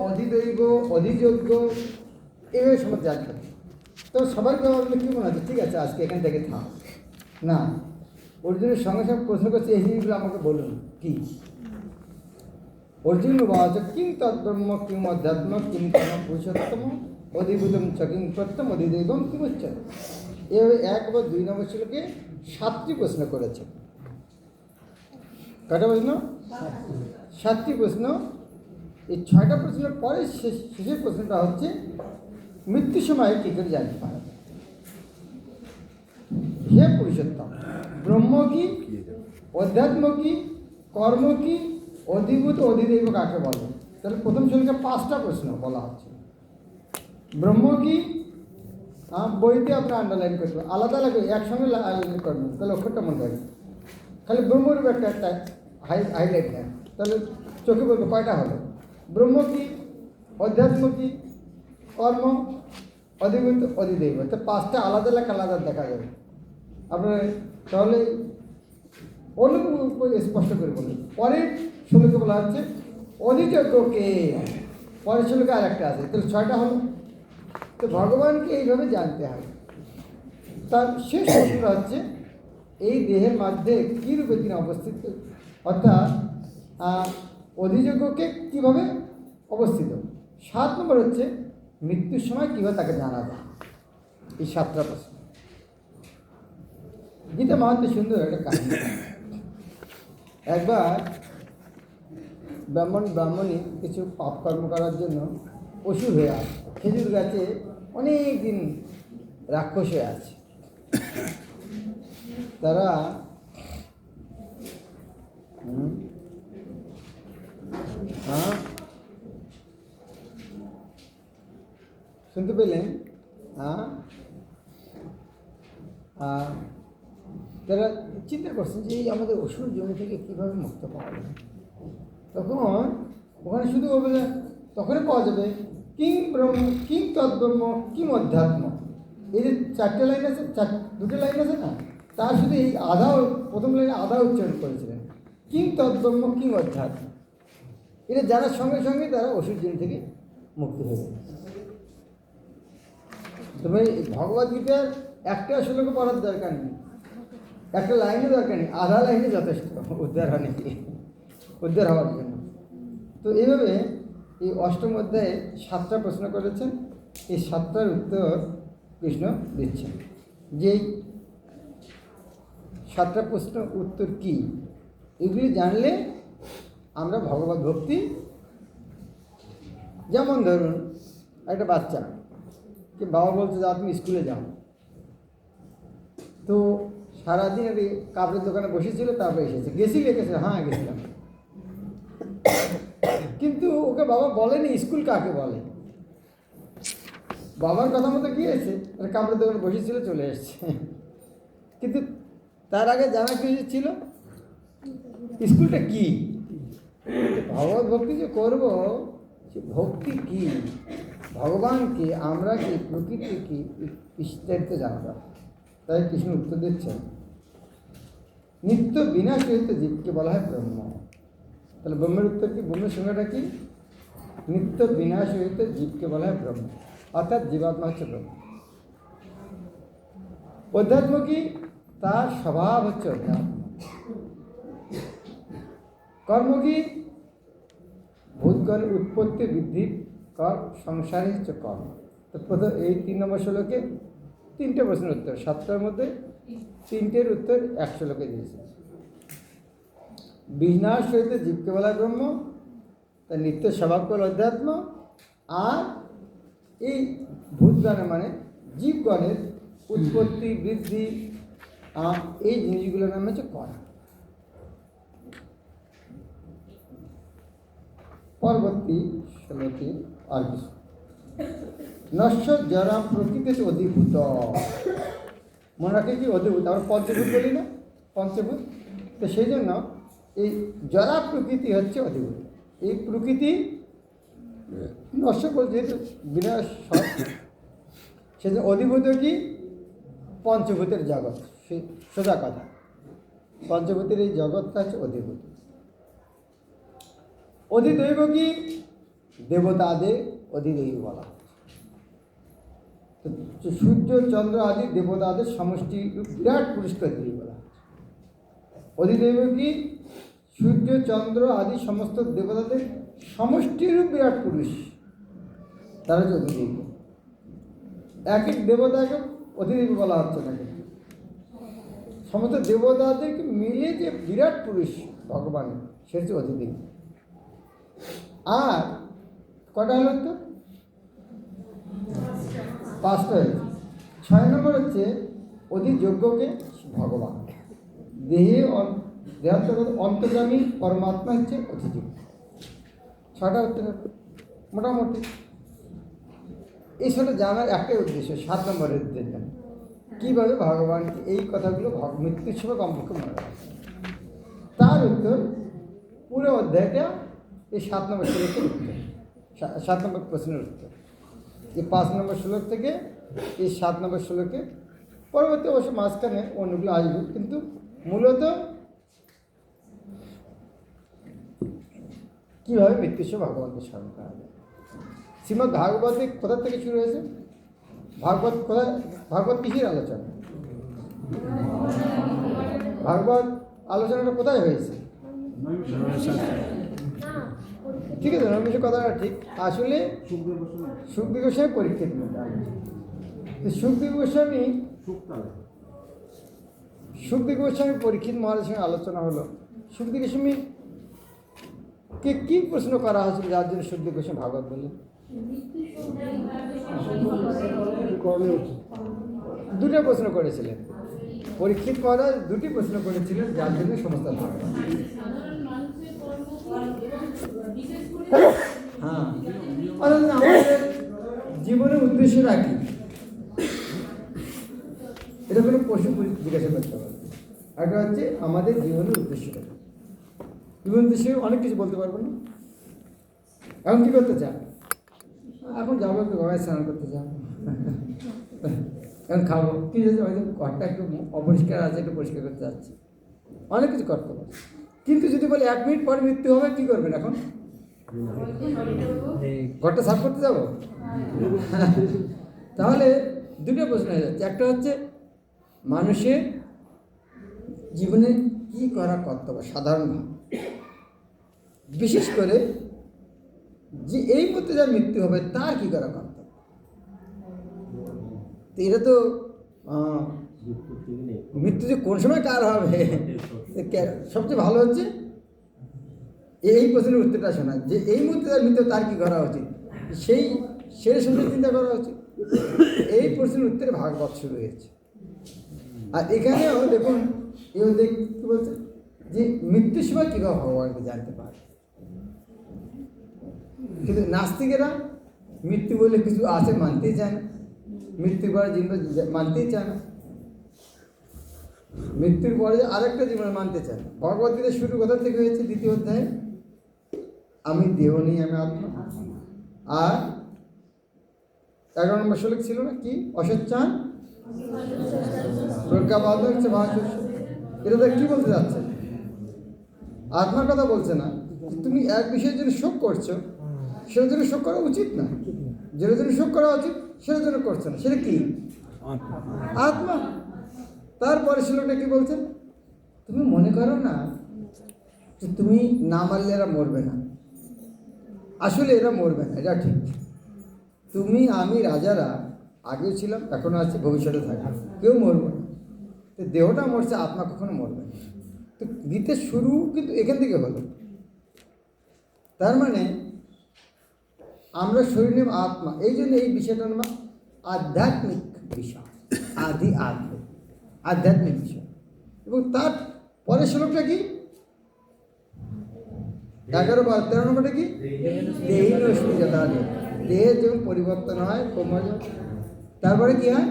অধিদৈব, অধিযোগ্য এভাবে সমাজ জানতে হবে। তো সবার ব্যাপারে কী মনে হচ্ছে, ঠিক আছে আজকে এখান থেকে থাম না, অর্জুনের সঙ্গে সঙ্গে প্রশ্ন করছে এই জিনিসগুলো আমাকে বলুন কি। অর্জুন বলা কিং তদ্ব্রহ্ম কিং অধ্যাত্ম কিং তম পুরুষোত্তম অধিভূতম চ কিং প্রত্যম অধিদৈবম কিং উচ্চতে। এভাবে 1 বা 2 নম্বর শ্লোকে 7টি প্রশ্ন করেছে। কটা প্রশ্ন? 7টি প্রশ্ন। এই 6টা প্রশ্নের পরে শেষের প্রশ্নটা হচ্ছে মৃত্যুর সময় কী করে জানতে পারে। হে পুরুষোত্তম, ব্রহ্ম কি, অধ্যাত্ম কি, কর্ম কি, অধিভূত অধিদৈব কাকে বলে? তাহলে প্রথম শ্লোকে 5টা প্রশ্ন বলা হচ্ছে। ব্রহ্ম কি, বইতে আপনার আন্ডারলাইন করতে হবে, আলাদা আলাদা একসঙ্গে আন্ডারলাইন করবেন, তাহলে অক্ষরটা মনে রাখবেন। খালি ব্রহ্মরূপ একটা হাইলাইট নেন, তাহলে চোখে বলবে কয়টা হলো। ব্রহ্ম কি, অধ্যাত্ম কি, কর্ম, অধিভূত অধিদৈব, তো 5টা আলাদা আলাদা দেখা যাবে আপনার। তাহলে অনুপ স্পষ্ট করে বলুন। পরের শ্লোকে বলা হচ্ছে অধিযোগ্যকে, পরের শ্লোকে আর একটা আছে, তাহলে 6টা হলো। তো ভগবানকে এইভাবে জানতে হবে। তার শেষ প্রশ্নটা হচ্ছে এই দেহের মধ্যে কী রূপে তিনি অবস্থিত, অর্থাৎ অধিযোগ্যকে কীভাবে অবস্থিত। 7 নম্বর হচ্ছে মৃত্যুর সময় কীভাবে তাকে জানা যায়। এই 7টা প্রশ্ন। গীতা মহাত্মে সুন্দর একটা কাহিনী। একবার ব্রাহ্মণী কিছু পাপ কর্ম করার জন্য অসুর হয়ে আছে, খেজুর গাছে অনেক দিন রাক্ষস হয়ে আছে। তারা শুনতে পেলেন? তারা চিন্তা করছেন যে এই আমাদের অসুর জমি থেকে কীভাবে মুক্ত পাওয়া যাবে। তখন ওখানে শুধু বলবে, তখনই পাওয়া যাবে কিং ব্রহ্ম কিং তদ্ব্রহ্ম কিং অধ্যাত্ম। এই যে 4টে লাইন আছে, 2টে লাইন আছে না, তার শুধু এই আধা, প্রথম লাইনে আধা উচ্চারণ করেছিলেন, কিং তদ্ব্রহ্ম কিং অধ্যাত্ম। এটা জানার সঙ্গে সঙ্গে তারা অসুর জমি থেকে মুক্তি হয়ে যাবে। তবে ভগবদ্গীতার একটা শ্লোকে পড়ার দরকার নেই, একটা লাইনে দরকার নেই, আধা লাইনে যথেষ্ট উদ্ধার হওয়ার জন্য। তো এইভাবে এই 8ম অধ্যায়ে 7টা প্রশ্ন করেছেন। এই 7টার উত্তর কৃষ্ণ দিচ্ছেন। যেই 7টা প্রশ্ন উত্তর কি, এগুলি জানলে আমরা ভগবত ভক্তি, যেমন ধরুন একটা বাচ্চা কি বাবা বলছে যাও তুমি স্কুলে যাও, তো সারাদিন একটা কাপড়ের দোকানে বসেছিল, তারপরে এসেছে, গেছে, হ্যাঁ গেছিলাম, কিন্তু ওকে বাবা বলেনি স্কুল কাকে বলে। বাবার কথা মতো গিয়েছে, কাপড়ের দোকানে বসেছিল, চলে এসছে, কিন্তু তার আগে জানা কিছু ছিল স্কুলটা কি। ভগবত ভক্তি যে করবো, সে ভক্তি কি, ভগবানকে, আমরা কি, প্রকৃতি কি, বিস্তারিত জানতে। তাই কৃষ্ণ উত্তর দিচ্ছেন নিত্য বিনাশ রহিত জীবকে বলা হয় ব্রহ্ম। তাহলে ব্রহ্মের উত্তর কি, ব্রহ্মের সংজ্ঞাটা কি? নিত্য বিনাশ রহিত জীবকে বলা হয় ব্রহ্ম, অর্থাৎ জীবাত্মা হচ্ছে ব্রহ্ম। অধ্যাত্ম কি, তার স্বভাব হচ্ছে অধ্যাত্ম। কর্ম কি, ভূতগণের উৎপত্তি বৃদ্ধি কর সংসারই হচ্ছে কর্ম। তো প্রথম এই 3 নম্বর শ্লোকে 3টে প্রশ্নের উত্তর, 7টার মধ্যে 3টের উত্তর 1 শ্লোকে দিয়েছে। বিনাশ সহিত জীবকে বলা ব্রহ্ম, তার নিত্য স্বভাব কর অধ্যাত্ম। আর এই ভূতগণের মানে জীবগণের উৎপত্তি বৃদ্ধি, এই জিনিসগুলোর নাম হচ্ছে কর্ম। পরবর্তী শ্লোকে আর কিছু নশ্বর জরা প্রকৃতি হচ্ছে অধিভূত। মনে রাখে কি অধিভূত, আমরা পঞ্চভূত বলি না, পঞ্চভূত। তো সেই জন্য এই জরা প্রকৃতি হচ্ছে অধিভূত। এই প্রকৃতি নশ্বর বলতে যেহেতু বিনাশ, সেজন্য অধিভূত কি, পঞ্চভূতের জগৎ, সে সোজা কথা, পঞ্চভূতের এই জগৎটা হচ্ছে অধিভূত। অধিদৈব কি, দেবতাদের অধিদেবী বলা হচ্ছে। তো সূর্য চন্দ্র আদি দেবতাদের সমষ্টি বিরাট পুরুষকে অধিদেবী বলা হচ্ছে। অধিদেবী কি? সূর্য চন্দ্র আদি সমস্ত দেবতাদের সমষ্টিরূপ বিরাট পুরুষ, তারা হচ্ছে অধিদেবী। এক এক দেবতাকে অধিদেবী বলা হচ্ছে না, কিন্তু সমস্ত দেবতাদেরকে মিলে যে বিরাট পুরুষ ভগবান, সে হচ্ছে অধিদেবী। আর কটা হলো তো? 5টা হয়েছে। 6 নম্বর হচ্ছে অধিযোগ্যকে ভগবান, দেহান্তর্গত অন্তর্গামী পরমাত্মা হচ্ছে অধিযোগ্য। 6টা হচ্ছে মোটামুটি। এই সেটা জানার একটাই উদ্দেশ্য, 7 নম্বরের উদ্দেশ্য কীভাবে ভগবানকে এই কথাগুলো মৃত্যুর সময় কমপক্ষে মনে রাখে। তার উত্তর পুরো অধ্যায়টা এই 7 নম্বর শ্লোকের উত্তর, 7 নম্বর প্রশ্নের উত্তর। এই 5 নম্বর শ্লোক থেকে এই 7 নম্বর শ্লোকে, পরবর্তী অবশ্য মাঝখানে অন্যগুলো আসবে, কিন্তু মূলত কীভাবে মৃত্যুর সময় ভগবানকে স্মরণ করা যায়। শ্রীমদ্ ভাগবতে কোথা থেকে শুরু হয়েছে? ভাগবত কিসের আলোচনা? ভাগবত আলোচনাটা কোথায় হয়েছে? ঠিক আছে, রমেশের কথাটা ঠিক। আসলে সুখদেব গোস্বামী পরীক্ষিত মধ্যে সুখদেব গোস্বামী পরীক্ষিত মহারাজের সঙ্গে আলোচনা হলো। সুখদেব গোস্বামী কে কী প্রশ্ন করা হয়েছিল যার জন্য সুখদেব গোস্বামী ভাগবত বললেন? 2টা প্রশ্ন করেছিলেন পরীক্ষিত মহারাজ, 2টি প্রশ্ন করেছিলেন যার জন্য সমস্ত ভাগবত। হ্যাঁ, আমাদের জীবনের উদ্দেশ্য রাখি, এটা কোনো পশু জিজ্ঞাসা করতে পারবে। একটা হচ্ছে আমাদের জীবনের উদ্দেশ্য রাখি। জীবনের উদ্দেশ্যে অনেক কিছু বলতে পারবো না। এখন কী করতে চান? এখন যাবো একটু গঙ্গায় স্নান করতে চান, এখন খাবো, কী হয়েছে হয়তো ঘরটা একটু অপরিষ্কার আছে, একটু পরিষ্কার করতে যাচ্ছি, অনেক কিছু করতে পারে। কিন্তু যদি বলে 1 মিনিট পরে মৃত্যু হবে, কী করবেন? এখন ঘরটা সাফ করতে যাবো? তাহলে 2টা প্রশ্ন হয়ে যাচ্ছে। একটা হচ্ছে মানুষের জীবনে কী করা কর্তব্য সাধারণভাবে, বিশেষ করে যে এই মুহূর্তে যার মৃত্যু হবে তার কী করা কর্তব্য। তো এটা তো মৃত্যু যে কোন সময় কার হবে, সবচেয়ে ভালো হচ্ছে এই প্রশ্নের উত্তরটা শোনা, যে এই মুহূর্তে যার মৃত্যু তার কী করা উচিত, সেই সময় চিন্তা করা উচিত। এই প্রশ্নের উত্তরে ভাগবত শুরু হয়েছে। আর এখানেও দেখুন কী বলছে, যে মৃত্যুর সময় কীভাবে ভগবানকে জানতে পারে। কিন্তু নাস্তিকেরা মৃত্যু বলে কিছু আছে মানতেই চায় না, মৃত্যুর পরে জীবন মানতেই চায় না, মৃত্যুর পরে আরেকটা জীবন মানতে চায় না। ভগবদ্গীতা শুরু কোথা থেকে হয়েছে? 2য় অধ্যায়ে, আমি দেহ নেই, আমি আত্মা। আর 11 নম্বর শ্লোক ছিল না কি? অসচ্চান প্রজ্ঞাবাদ হচ্ছে মহাচর্য। এটা তো কী বলতে যাচ্ছে? আত্মার কথা বলছে না। তুমি এক বিষয়ের জন্য শোক করছো, সেটার জন্য শোক করা উচিত না। যেটার জন্য শোক করা উচিত সেটার জন্য করছো না, সেটা কি? আত্মা। তারপরে শ্লোকটা কি বলছেন? তুমি মনে করো না যে তুমি না মারলে এরা মরবে না। আসলে এরা মরবে না, এটা ঠিক। তুমি আমি রাজারা আগেও ছিলাম, এখনও আছে, ভবিষ্যতে থাকবে, কেউ মরবে না। তো দেহটা মরছে, আত্মা কখনো মরবে না। তো গীতের শুরু কিন্তু এখান থেকে হলো। তার মানে আমরা শরীর নেব আত্মা, এই জন্য এই বিষয়টার নাম আধ্যাত্মিক বিষয়, আধ্যাত্মিক বিষয়। এবং তার পরের শ্লোকটা কি? 11 বা 13 নম্বরটা কি? দেহীন অস্মি যথা দেহ, দেহের যেমন পরিবর্তন হয় কমে যায়। তারপরে কি হয়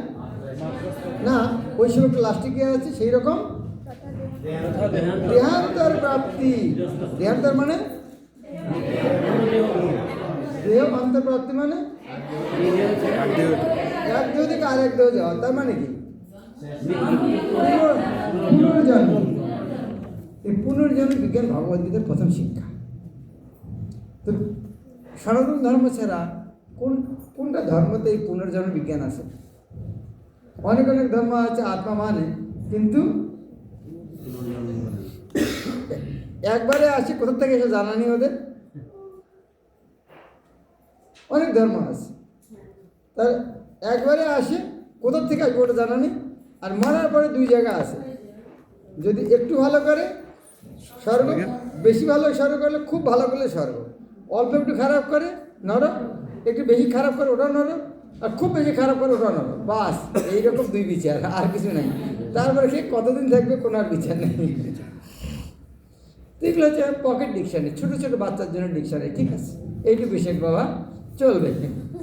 না, ওই শ্লোকটা লাস্টে কি আছে সেই রকম দেহান্তর প্রাপ্তি। দেহান্তর মানে দেহ অন্তর্প্রাপ্তি, মানে এক দেহ থেকে আরেক দেহ যাওয়া। তার মানে কি? পুনর্জন্ম। এই পুনর্জন্ম বিজ্ঞান ভগবদ্গীতার প্রথম শিক্ষা। তো সনাতন ধর্ম ছাড়া কোনটা ধর্মতে এই পুনর্জন্ম বিজ্ঞান আছে? অনেক অনেক ধর্ম আছে আত্মা মানে, কিন্তু একবারে আসে কোথা থেকে এসে জানা নেই ওদের। অনেক ধর্ম আছে তার একবারে আসে কোথা থেকে আসবে ওটা জানা নেই। আর মরার পরে দুই জায়গা আছে, যদি একটু ভালো করে স্বর্গ, বেশি ভালো স্বর্গ করলে খুব ভালো করলে স্বর্গ, অল্প একটু খারাপ করে নরক, একটু বেশি খারাপ করে ওটা নরক, আর খুব বেশি খারাপ করে ওটা নরক। বাস এইরকম দুই বিচার, আর কিছু নাই। তারপরে সে কতদিন থাকবে কোনো আর বিচার নেই। এগুলো হচ্ছে পকেট ডিকশনারি, ছোটো ছোটো বাচ্চার জন্য ডিকশনারি, ঠিক আছে? এইটুকু শেখ বাবা, চলবে,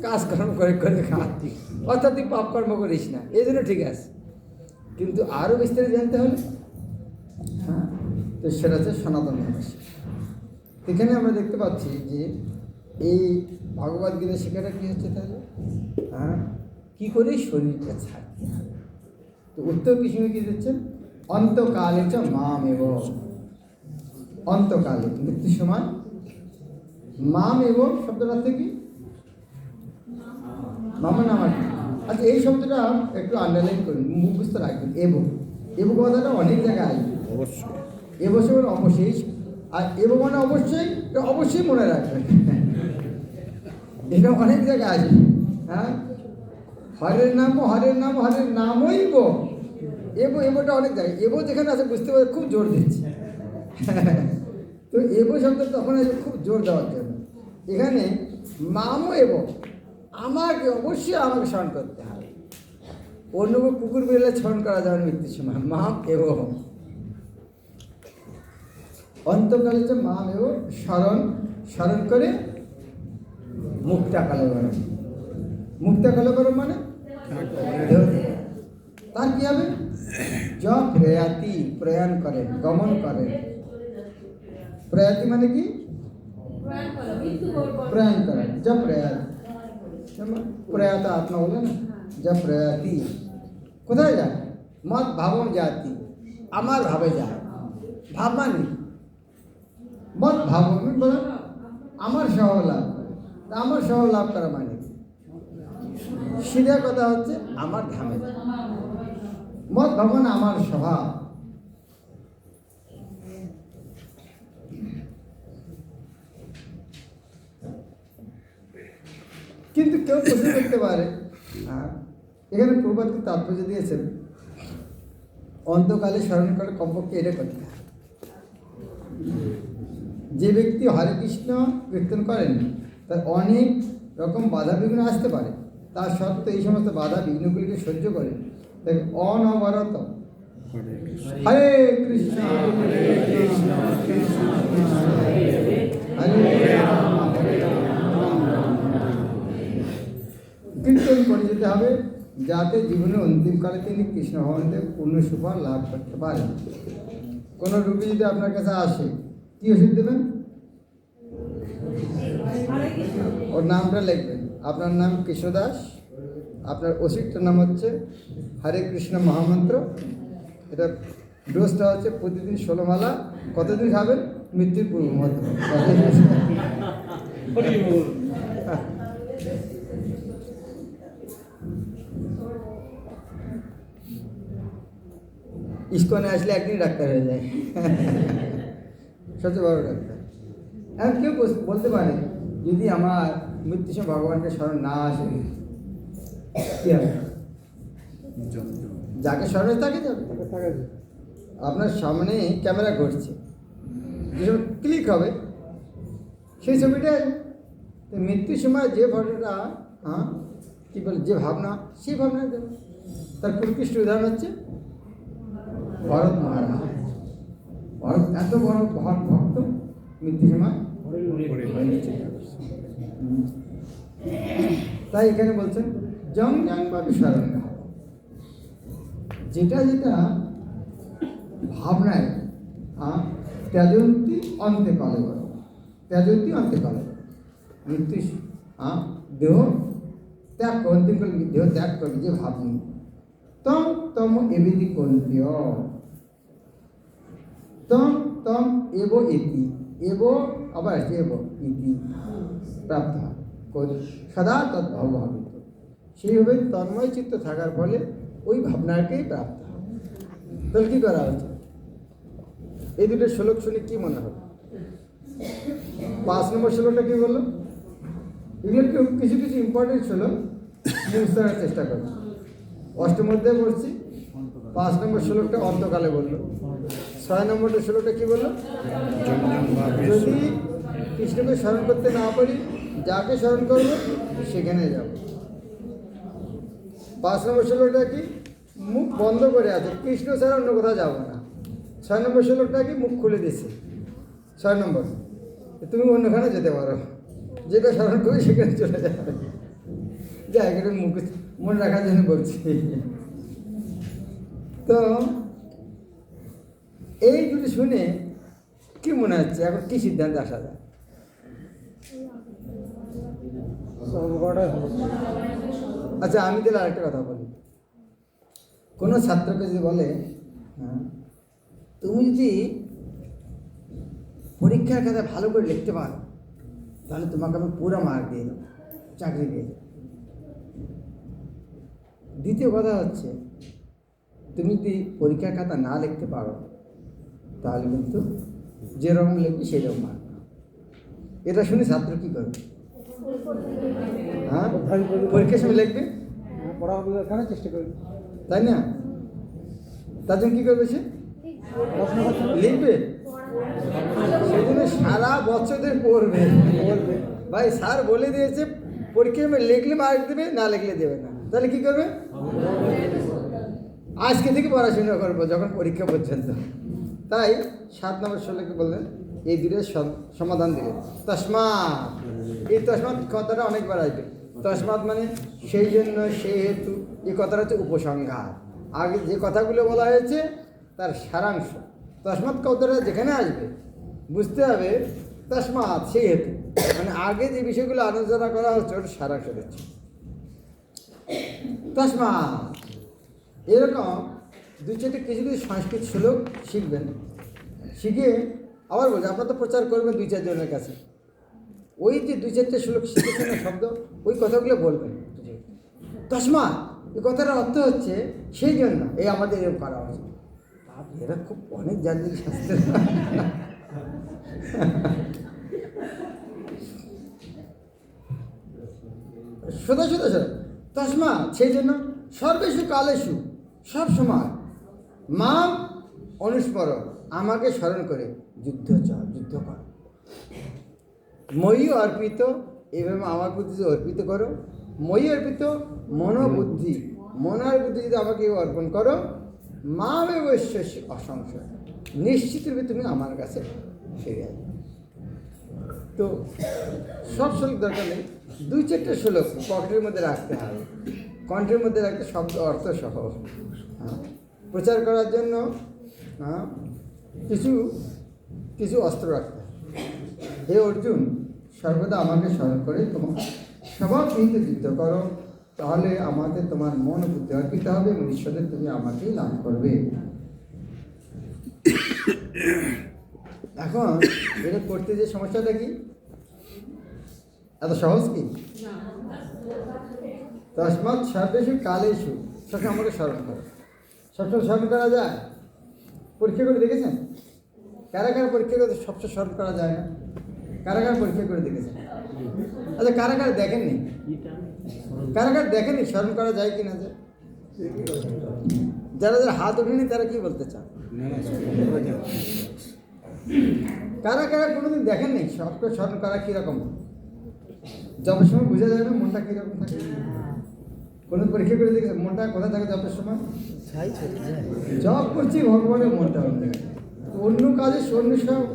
কাজকর্ম করে করে খাওয়াতি, অর্থাৎ তুই পাপকর্ম করিস না, এই জন্য ঠিক আছে। কিন্তু আরও বিস্তারিত জানতে হলে, হ্যাঁ, তো সেটা হচ্ছে সনাতন ধর্ম। এখানে আমরা দেখতে পাচ্ছি যে এই ভগবদ্গীতা শেখাটা কী হচ্ছে তাহলে, হ্যাঁ, কী করে শরীরটা ছাড়তে হবে। তো উত্তর কৃষ্ণ কী দিচ্ছেন? অন্তকালে চ মাম এব, অন্তকালে মৃত্যুর সময় মাম এবং শব্দটা থেকে মামা নামার। আচ্ছা, এই শব্দটা একটু আন্ডারলাইন করুন, মুখস্থ রাখবেন। এবং এবং কথাটা অনেক জায়গায় আসবে, অবশ্যই এবছর অবশ্যই, আর এবং মানে অবশ্যই অবশ্যই মনে রাখবেন, এটা অনেক জায়গায় আসবে। হ্যাঁ, হরের নাম হরের নাম হরের নামই গো, এবটা অনেক জায়গায়, এব যেখানে আছে বুঝতে পারে খুব জোর দিচ্ছে। তো এব শব্দ তখন আছে খুব জোর দেওয়ার জন্য। এখানে মামও এব, আমাকে অবশ্যই আমাকে স্মরণ করতে হবে, অন্য কুকুর বেরোলে স্মরণ করা যাবে মৃত্যুর সময়। মাম এব অন্তকালে যে মাম এব স্মরণ, স্মরণ করে মুক্তা কালেবরম। মুক্তা কালেবরম মানে তার কী হবে? য প্রয়াতি, প্রয়াণ করেন, গমন করেন। প্রয়াতি মানে কি? প্রয়াণ করেন। যা প্রয়াত, প্রয়াত আত্মা বলে না, যা প্রয়াতি কোথায় যায়? মত ভাবম জাতি, আমার ভাবে যায়। ভাব মানে মত ভাবম বলে আমার স্বভাব লাভ করে। আমার স্বভাব লাভ করা মানে সিধা কথা হচ্ছে আমার ধামে যায়। মত ভাবন আমার স্বভাব। কিন্তু কেউ প্রশ্ন করতে পারে, এখানে প্রবাদকে তাৎপর্য দিয়েছেন অন্তকালে স্মরণ করে কমপক্ষে এটা করতে হয়। যে ব্যক্তি হরে কৃষ্ণ কীর্তন করেন তার অনেক রকম বাধা বিঘ্ন আসতে পারে, তার সত্ত্বেও এই সমস্ত বাধা বিঘ্নগুলিকে সহ্য করে তাই অনবরত হরে কৃষ্ণ হরে কৃষ্ণ কৃষ্ণ কৃষ্ণ হরে রাম হরে রাম কীর্তন করে যেতে হবে, যাতে জীবনের অন্তিমকালে তিনি কৃষ্ণ ভগবানদের পূর্ণ সুফল লাভ করতে পারেন। কোনো রোগী যদি আপনার কাছে আসে, কী ওষুধ দেবেন? ওর নামটা লিখবেন। আপনার নাম কৃষ্ণদাস, আপনার ওষুধটার নাম হচ্ছে হরে কৃষ্ণ মহামন্ত্র। এটা ডোজটা হচ্ছে প্রতিদিন 16 মালা। কতদিন খাবেন? মৃত্যুর পূর্ব মধ্যে। ইস্কনে আসলে একদিন ডাক্তার হয়ে যায়, সবচেয়ে বড় ডাক্তার। এখন কেউ বলতে পারে যদি আমার মৃত্যুর সময় ভগবানকে স্মরণ না আসে কী হবে? যাকে স্মরণে থাকে যাবে। আপনার সামনে ক্যামেরা ঘটছে, যে সময় ক্লিক হবে সেই ছবিটা তো মৃত্যুর সময় যে ফটোটা, হ্যাঁ কী বলে, যে ভাবনা, সেই ভাবনা দেবে। তার প্রকৃষ্ট উদাহরণ হচ্ছে ভরত মহারাজ। ভরত এত বড় ভক্ত, মৃত্যুর সময় তাই এখানে বলছেন জং জং বা বিস্মরণ, যেটা যেটা ভাবনায় ত্যাজন্তি অন্তে কালে করো, ত্যাজন্তি অন্তে কালে করো। মৃত্যু দেহ ত্যাগ অন্তিম কালে দেহ ত্যাগ করবে যে ভাবনি, তম তম এবিধি কল্প্য, তম তম এব এতি, এব আবার আসছে এব ইতি প্রাপ্ত হয় সদা তদ্ভাব ভাবিত, সেইভাবে তন্ময় চিত্ত থাকার ফলে ওই ভাবনাকেই প্রাপ্ত হয়। তাহলে কী করা হচ্ছে? এই দুটো শ্লোক শুনে কী মনে হবে? 5 নম্বর শ্লোকটা কী বললো? এগুলো কিছু কিছু ইম্পর্টেন্ট শ্লোক মুখস্থ করার চেষ্টা করছি। অষ্টম অধ্যায়ে পড়ছি, 5 নম্বর শ্লোকটা অন্তকালে বললো। 6 নম্বরটা শ্লোকটা কী বললো? যদি কৃষ্ণকে স্মরণ করতে না পারি, যাকে স্মরণ করবো সেখানে যাব। 5 নম্বর শ্লোকটা কি? মুখ বন্ধ করে আছে, কৃষ্ণ ছাড়া অন্য কোথাও যাবো না। 6 নম্বর শ্লোকটা কি? মুখ খুলে দিছে। 6 নম্বর তুমি অন্যখানে যেতে পারো, যেটা স্মরণ করি সেখানে চলে যাবে। যাই এটা মুখ মনে রাখার জন্য বলছি। তো এই দুটি শুনে কি মনে হচ্ছে, এখন কি সিদ্ধান্তে আসা যায়? আচ্ছা, আমি তাহলে আরেকটা কথা বলি। কোনো ছাত্রকে যদি বলে, তুমি যদি পরীক্ষার খাতা ভালো করে লিখতে পারো তাহলে তোমাকে আমি পুরো মার্ক দিয়ে দেবো, চাকরি দিয়ে দেবো। দ্বিতীয় কথা হচ্ছে, তুমি যদি পরীক্ষার খাতা না লিখতে পারো তাহলে কিন্তু যেরকম লিখবি সেরকম মার্ক। এটা শুনে ছাত্র কী করবে? হ্যাঁ, পরীক্ষার সময় লিখবে, পড়াশোনার চেষ্টা করবে, তাই না? তার জন্য কী করবে? সে লিখবে, সেজন্য সারা বছর পড়বে। ভাই স্যার বলে দিয়েছে পরীক্ষায় লিখলে মার্ক দেবে, না লিখলে দেবে না। তাহলে কী করবে? আজকে থেকে পড়াশোনা করবো যখন পরীক্ষা পর্যন্ত। তাই 7 নম্বর শ্লোকে বললেন এই দুটোর সমাধান দিলেন। তসমাৎ, এই তসমাৎ কথাটা অনেকবার আসবে। তসমাৎ মানে সেই জন্য, সেই হেতু, এই কথাটা হচ্ছে উপসংহার। আগে যে কথাগুলো বলা হয়েছে তার সারাংশ। তসমাৎ কথাটা যেখানে আসবে বুঝতে হবে তসমাৎ সেই হেতু, মানে আগে যে বিষয়গুলো আলোচনা করা হচ্ছে ওটা সারাংশ দিচ্ছে। তসমাৎ এরকম 2-4টা কিছু কিছু সংস্কৃত শ্লোক শিখবেন, শিখে আবার বলছে আপনার তো প্রচার করবেন 2-4 জনের কাছে। ওই যে 2-4টা শ্লোক শিখেছেন শব্দ, ওই কথাগুলো বলবেন। তসমাৎ এই কথাটার অর্থ হচ্ছে সেই জন্য এই আমাদের এরকম করা উচিত। এরা খুব অনেক জানতেন শাস্ত্র। সোজা সোজা সোজা তসমাৎ সেই জন্য সর্বেষু কালেষু, সব সময় মাম অনুস্মর, আমাকে স্মরণ করে যুদ্ধ কর। মই অর্পিত, এভাবে আমার প্রতি যদি অর্পিত করো, মই অর্পিত মনোবুদ্ধি, মন আর বুদ্ধি যদি আমাকে অর্পণ করো, মামে বৈশ্যসী অসংশয়, নিশ্চিত রূপে তুমি আমার কাছে ফিরে আসবে। তো সব শ্লোক দরকার নেই, 2-4টা শ্লোক পকেটের মধ্যে রাখতে হবে, কণ্ঠের মধ্যে রাখতে, শব্দ অর্থ সহ। প্রচার করার জন্য কিছু কিছু অস্ত্র রাখতে হবে। হে অর্জুন, সর্বদা আমাকে স্মরণ করে তোমার স্বভাববিহিত যুদ্ধ করো, তাহলে আমাকে তোমার মন বুদ্ধি অর্পিত হবে এবং ঈশ্বরের তুমি আমাকেই লাভ করবে। এখন এটা করতে যে সমস্যাটা কি, এত সহজ কি? তসমাৎ সর্বেষু কালেষু, সবসময় আমাকে স্মরণ করো। সবসময় স্মরণ করা যায়? পরীক্ষা করে দেখেছেন? কারা কারা পরীক্ষা করে সবসময় স্মরণ করা যায় না? কারা কারা পরীক্ষা করে দেখেছেন? আচ্ছা, কারা কারা দেখেননি? কারা কারা দেখেননি স্মরণ করা যায় কি না যায়? যারা যারা হাত ওঠেনি তারা কি বলতে চান? কারা কারা কোনোদিন দেখেননি সবকে স্মরণ করা কীরকম? জবের সময় বোঝা যায় না মনটা কীরকম থাকে? কোনো পরীক্ষা করে দেখেছেন মনটা কোথায় থাকে জবের সময়? জব করছি ভগবানের মনটা অন্য, অন্য কাজে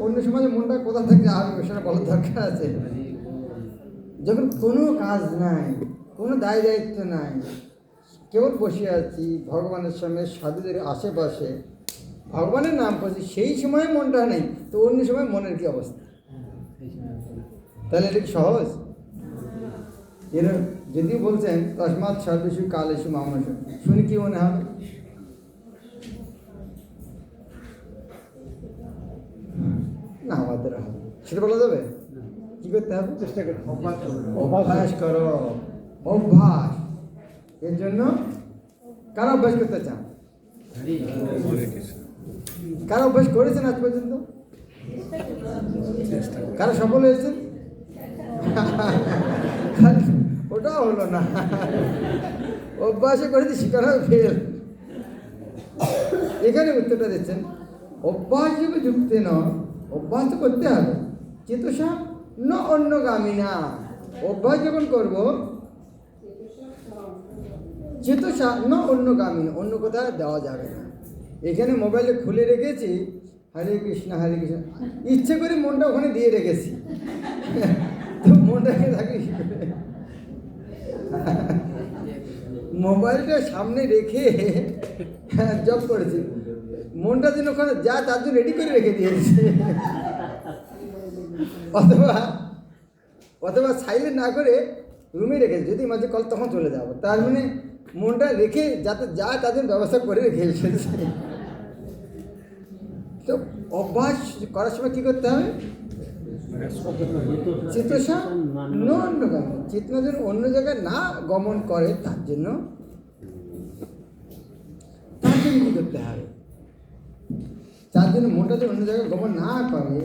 অন্য সমাজে মনটা কোথা থেকে আসবে সেটা বলার দরকার আছে। যখন কোনো কাজ নাই, কোনো দায় দায়িত্ব নাই, কেবল বসে আছি ভগবানের সামনে সাধুদের আশেপাশে, ভগবানের নাম করছি, সেই সময় মনটা নেই, তো অন্য সময় মনের কী অবস্থা? তাহলে এটা কি সহজ? এর যদি বলছেন তসমাৎ সর্বেষু কালেষু মামনসু, শুনে কি মনে হবে? না, আমাদের হবে সেটা বলা যাবে? কি করতে হবে? চেষ্টা করতে অভ্যাস করো, অভ্যাস। এর জন্য কারা অভ্যাস করতে চান? কারা অভ্যাস করেছেন আজ পর্যন্ত? কারা সফল হয়েছে? ওটাও হলো না, অভ্যাসে করেছি শিকার ফেল। এখানে উত্তরটা দিচ্ছেন, অভ্যাস যুগে যুক্তে নয়, অভ্যাস তো করতে হবে, চেতসা ন অন্যগামী না। অভ্যাস যখন করবো, চেতসা ন অন্যগামী, অন্য কোথাও দেওয়া যাবে না। এখানে মোবাইলে খুলে রেখেছি হরে কৃষ্ণ হরে কৃষ্ণ, ইচ্ছে করে মনটা ওখানে দিয়ে রেখেছি, তো মনটাকে থাকি মোবাইলটা সামনে রেখে জব করেছি, মনটা যেন ওখানে যা তার জন্য রেডি করে রেখে দিয়েছে। অথবা সাইলেন্ট না করে রুমে রেখেছে, যদি মাঝে কল তখন চলে যাবো, তার মানে মনটা রেখে যাতে যা তাদের ব্যবস্থা করে রেখে এসেছে। তো অভ্যাস করার সময় কী করতে হবে? চেতসা ন অন্যগামী, চেতনা যেন অন্য জায়গায় না গমন করে, তার জন্য কী করতে হবে? তার জন্য মনটা যেন অন্য জায়গায় গমন না করে,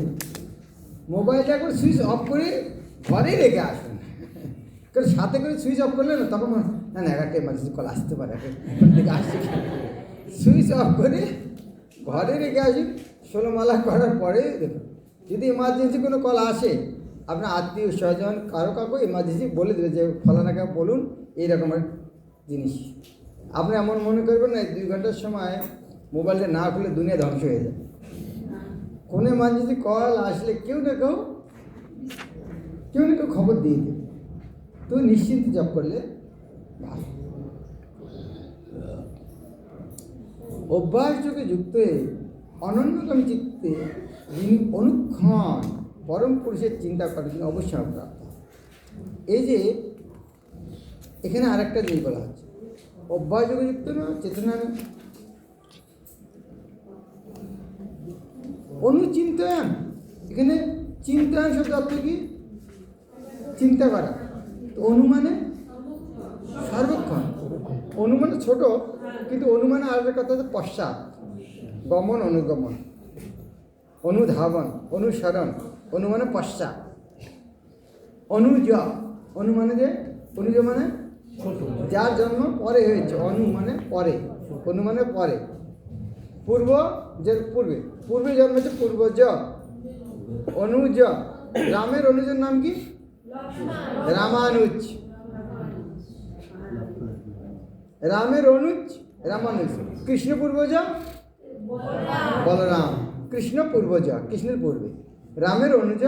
মোবাইলটা একবার সুইচ অফ করে ঘরে রেখে আসুন। কারণ সাথে করে সুইচ অফ করলে না, তখন না না একটা এমার্জেন্সি কল আসতে পারে, থেকে আসছে, সুইচ অফ করে ঘরে রেখে আসুন। 16 মালা করার পরে দেখুন, যদি এমার্জেন্সি কোনো কল আসে, আপনার আত্মীয় স্বজন কারো কাউকে এমার্জেন্সি বলে দেবে যে ফলানাকে বলুন এইরকমের জিনিস। আপনি এমন মনে করবেন না 2 ঘন্টার সময় মোবাইলটা না খুলে দুনিয়া ধ্বংস হয়ে যায়। কোনো এমার্জেন্সি কল আসলে কেউ না কেউ খবর দিয়ে দেবে, তো নিশ্চিন্ত জব করলে ভালো। অভ্যাস যোগে যুক্ত হয়ে অনন্যগামী চিত্তে যিনি অনুক্ষণ পরম পুরুষের চিন্তা করেন, তিনি অবশ্যই প্রাপ্ত। এই যে এখানে আরেকটা জিনিস বলা হচ্ছে, অভ্যাস যোগে যুক্ত না চেতনা অনুচিন্তয়ন। এখানে চিন্তায়ন শব্দ অর্থ কি? চিন্তা করা। তো অনুমানে সর্বক্ষণ, অনুমানে ছোট, কিন্তু অনুমানে আরেকটা কথা হচ্ছে পশ্চাৎ, গমন অনুগমন, অনুধাবন, অনুসরণ, অনুমানে পশ্চাৎ। অনুজ, অনুমানে যে অনুজ মানে যার জন্ম পরে হয়েছে, অনু মানে পরে, অনুমানে পরে, পূর্ব যে পূর্বে, পূর্বে জন্মেছে পূর্বজ, অনুজ। রামের অনুজের নাম কি? রামানুজ। রামের অনুজ রামানুজ। কৃষ্ণ পূর্বজ বলরাম, কৃষ্ণ পূর্বজ, কৃষ্ণের পূর্বে, রামের অনুজ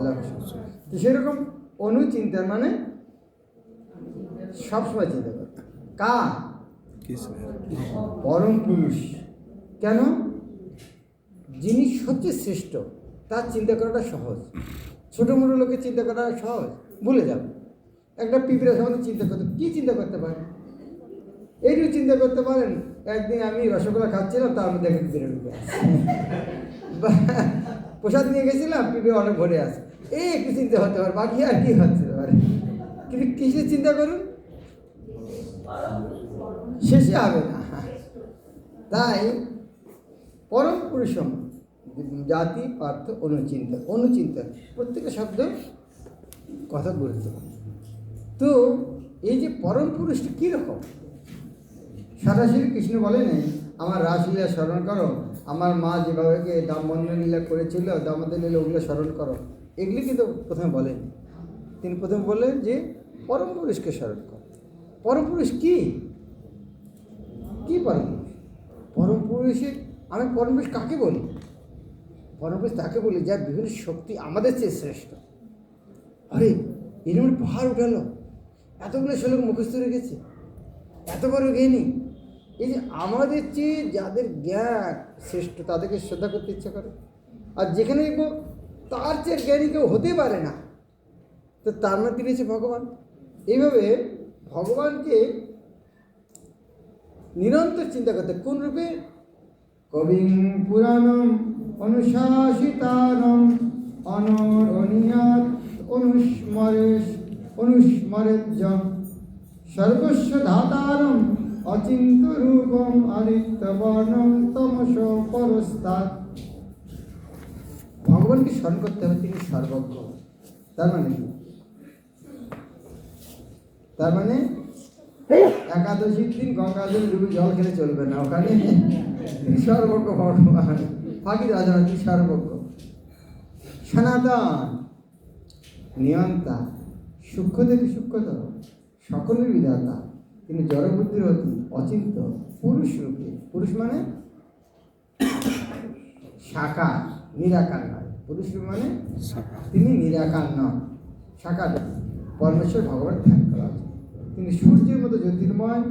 লক্ষ্মণ। তো সেরকম অনুচিন্তন মানে সবসময় চিন্তা করতে কার? পরম পুরুষ। কেন? যিনি সবচেয়ে শ্রেষ্ঠ, তার চিন্তা করাটা সহজ। ছোটো মোটো লোকের চিন্তা করা সহজ, ভুলে যাবে। একটা পিঁপড়া সম্বন্ধে চিন্তা করতে, কী চিন্তা করতে পারেন? এইটুকু চিন্তা করতে পারেন, একদিন আমি রসগোল্লা খাচ্ছিলাম, তার মধ্যে একটা পিঁপড়ে ঢুকে আসে, প্রসাদ নিয়ে গেছিলাম, পিঁপড়ে অনেক ভরে আসে, এই একটু চিন্তা হতে পারে, বাকি আর কি হতে পারে। কিন্তু কিসের চিন্তা করুন, শেষে হবে না। তাই পরম পুরুষম জাতি পার্থ অনুচিন্তন, অনুচিন্তন প্রত্যেকটা শব্দ কথা গুরুত্বপূর্ণ। তো এই যে পরম পুরুষটি কীরকম? সরাসরি কৃষ্ণ বলেন আমার রাসলীলা স্মরণ করো, আমার মা যেভাবে দামোদর লীলা করেছিল, দামোদর লীলা ওগুলো স্মরণ করো, এগুলি কিন্তু প্রথমে বলেন। তিনি প্রথমে বললেন যে পরম পুরুষকে স্মরণ করো। পরম পুরুষ কী? কী পরম পুরুষ? পরম পুরুষের আমি পরম পুরুষ কাকে বলি? পরম পুরুষ তাকে বলি যার বিভিন্ন শক্তি আমাদের চেয়ে শ্রেষ্ঠ। আরে এরকম পাহাড় উঠালো, এতগুলো শ্লোক মুখস্থ রেখেছে, এত বড় জ্ঞানী। এই যে আমাদের চেয়ে যাদের জ্ঞান শ্রেষ্ঠ, তাদেরকে শ্রদ্ধা করতে ইচ্ছা করে। আর যেখানে দেখবো তার চেয়ে জ্ঞানী কেউ হতে পারে না, তো তার মানে তিনি হচ্ছে ভগবান। এইভাবে ভগবানকে নিরন্তর চিন্তা করতে, কোন রূপে? কবিং পুরাণম অনুশাসিতারম অনরণীয়াৎ অনুস্মরেজ্জং সর্বস্ব ধাতারম অচিন্ত রূপম আদিত্যবর্ণম তমস পরস্তাৎ। ভগবানকে স্মরণ করতে হবে, তিনি সর্বজ্ঞ। তার মানে কি? তার মানে একাদশীর দিন গঙ্গা ডুবে জল খেলে চলবে না, ওখানে তিনি সর্বজ্ঞ ভগবান। ফাঁকি রাজা তিনি সর্বজ্ঞ, সনাতন, নিয়ন্তা, সূক্ষ্ম থেকে সূক্ষ্মতর, সকলের বিধাতা। তিনি জড়বুদ্ধির অতি, অচিন্ত, পুরুষ রূপে। পুরুষ মানে সাকার, নিরাকার নয়। পুরুষ রূপ মানে তিনি নিরাকার নন, সাকার। পরমেশ্বর ভগবান ধ্যান করা আছে। তিনি সূর্যের মতো জ্যোতির্ময়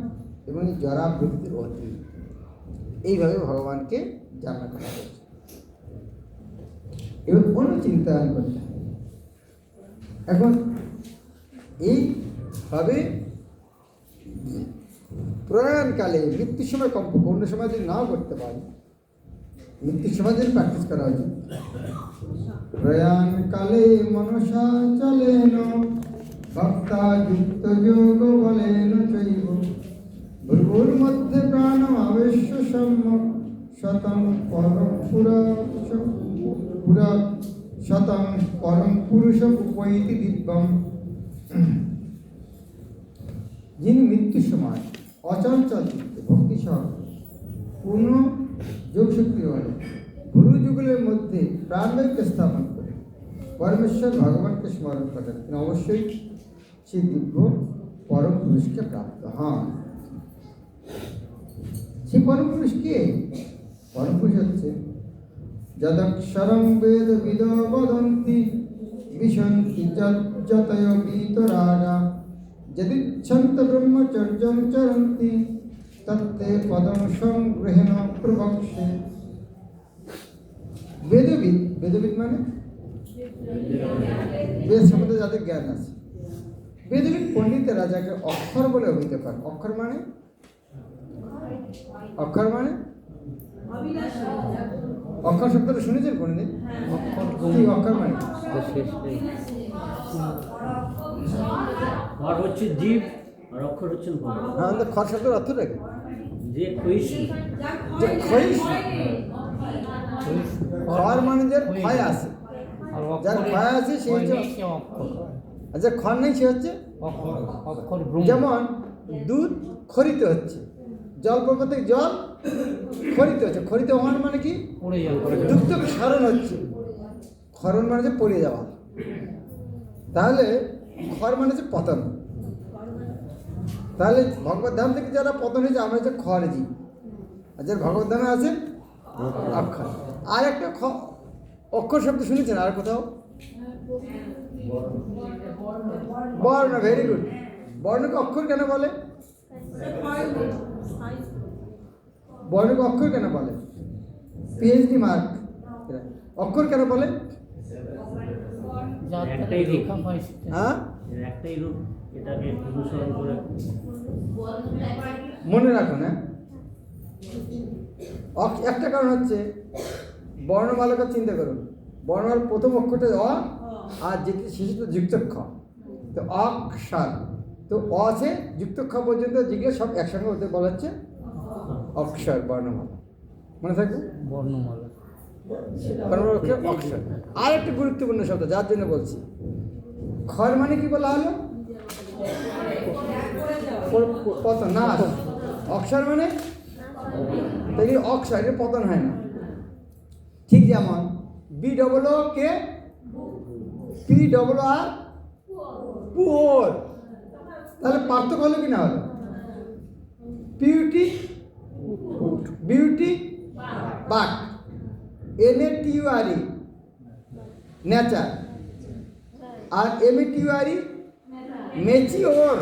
এবং জরা বৃত্তির অতি। এইভাবে ভগবানকে জানা করা হয়েছে। এবার অন্য চিন্তায়ন করতে হবে। এখন এইভাবে প্রয়াণকালে, মৃত্যুর সময় কমপক্ষে, অন্য সময় যদি নাও করতে পারি, মৃত্যুর সময় যদি প্র্যাকটিস করা উচিত। প্রয়াণকালে মনসা চলেন ভক্তা যুক্ত যোগ বলেন চৈব ভূর মধ্যে প্রাণ আবেশ্য সম্যক শতং পরম পুরা শতং পরম পুরুষ উপৈতি দিব্যম। যিনি মৃত্যুর সময় অচঞ্চল চিত্তে ভক্তি সহ পূর্ণ যোগশক্তি বলে গুরু যুগলের মধ্যে প্রাণবায়ুকে স্থাপন করে পরমেশ্বর ভগবানকে স্মরণ করেন, তিনি অবশ্যই সেই দিব্য পরম পুরুষকে প্রাপ্ত হন। সেই পরম পুরুষ কে? পরম পুরুষ হচ্ছে যদক্ষরং বেদ বিদ বদন্তি বিশন্তি যতয় বিতরাগা যদিচ্ছন্ত ব্রহ্মচর্যং চরন্তি তত্তে পদম সংগ্রহেণ প্রবক্ষ্যে। বেদবিদ, বেদবিদ মানে বেদ সম্বন্ধে যাদের জ্ঞান আছে। বেদবিদ পণ্ডিতেরা যাকে অক্ষর বলে অভিহিত করেন। অক্ষর মানে অক্ষর মানে অক্ষর শব্দটা শুনেছেন কোনদিন? অক্ষর মানে খর হচ্ছে জীব আর অক্ষর হচ্ছেন ভগবান। হ্যাঁ, খর শব্দের অর্থ রাখে যে ক্ষয়িষ্ণু, যে ক্ষয়িষ্ণু। খর মানে যে ক্ষয় আছে, যার ক্ষয় আছে সে হচ্ছে অক্ষর। আর যে খর নেই সে হচ্ছে অক্ষর। যেমন দুধ খরিত হচ্ছে, জল পর্বত থেকে জল খরিত হচ্ছে। খরিত হওয়ার মানে কি? দুগ্ধ ক্ষরণ হচ্ছে। ক্ষরণ মানে হচ্ছে পড়ে যাওয়া। তাহলে খর মানে হচ্ছে পতন। তাহলে ভগবত ধাম থেকে যারা পতন হয়েছে আমরা হচ্ছে খরজি, আর যারা ভগবত ধামে আছে অক্ষর। আর একটা অক্ষর শব্দ শুনেছেন আর কোথাও? বর্ণ। Very good. বর্ণকে অক্ষর কেন বলে? বর্ণকে অক্ষর কেন বলে? PhD mark. অক্ষর কেন বলে? একটাই রূপ, হ্যাঁ, একটাই রূপ, এটাকে অনুসরণ করে মনে রাখুন। হ্যাঁ, একটা কারণ হচ্ছে বর্ণমালাকে চিন্তা করুন। বর্ণমালার প্রথম অক্ষরটা অ, আর যেটি শেষে যুক্ত খ। তো অক্ষর, তো অ আছে যুক্ত খ পর্যন্ত যেগুলো সব একসঙ্গে হতে বলা হচ্ছে অক্ষর, বর্ণমালা। মনে থাকবে? বর্ণমালা, অক্ষর। আর একটা গুরুত্বপূর্ণ শব্দ যার জন্য বলছি, খর মানে কি বলা হলো? পতন, নাশ। অক্ষর মানে অক্ষর, এটা পতন হয় না। ঠিক যেমন B double O K, P double R poor. তাহলে পার্থক্য হলো কি না হলো? পিউটি, বিউটি, বাট। NATURE নেচার, আর MATURE ম্যাচিওর।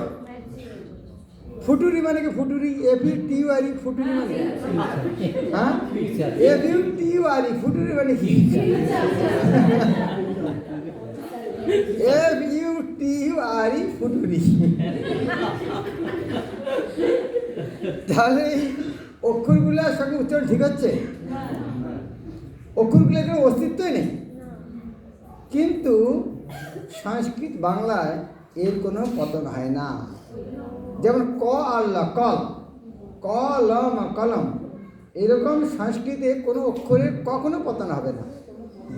ফুটুরি মানে কি? ফুটুরি, FUTURE ফুটুরি মানে হ্যাঁ, FUTURE ফুটুরি মানে কি? FUTURE ফুটুরি। তাহলে এই অক্ষরগুলোর সঙ্গে উচ্চারণ ঠিক হচ্ছে? অক্ষরগুলোর কোনো অস্তিত্বই নেই। কিন্তু সংস্কৃত বাংলায় এর কোনো পতন হয় না। যেমন ক আর ল, কল, কলম কলম, এরকম সংস্কৃতে কোনো অক্ষরের কখনো পতন হবে না।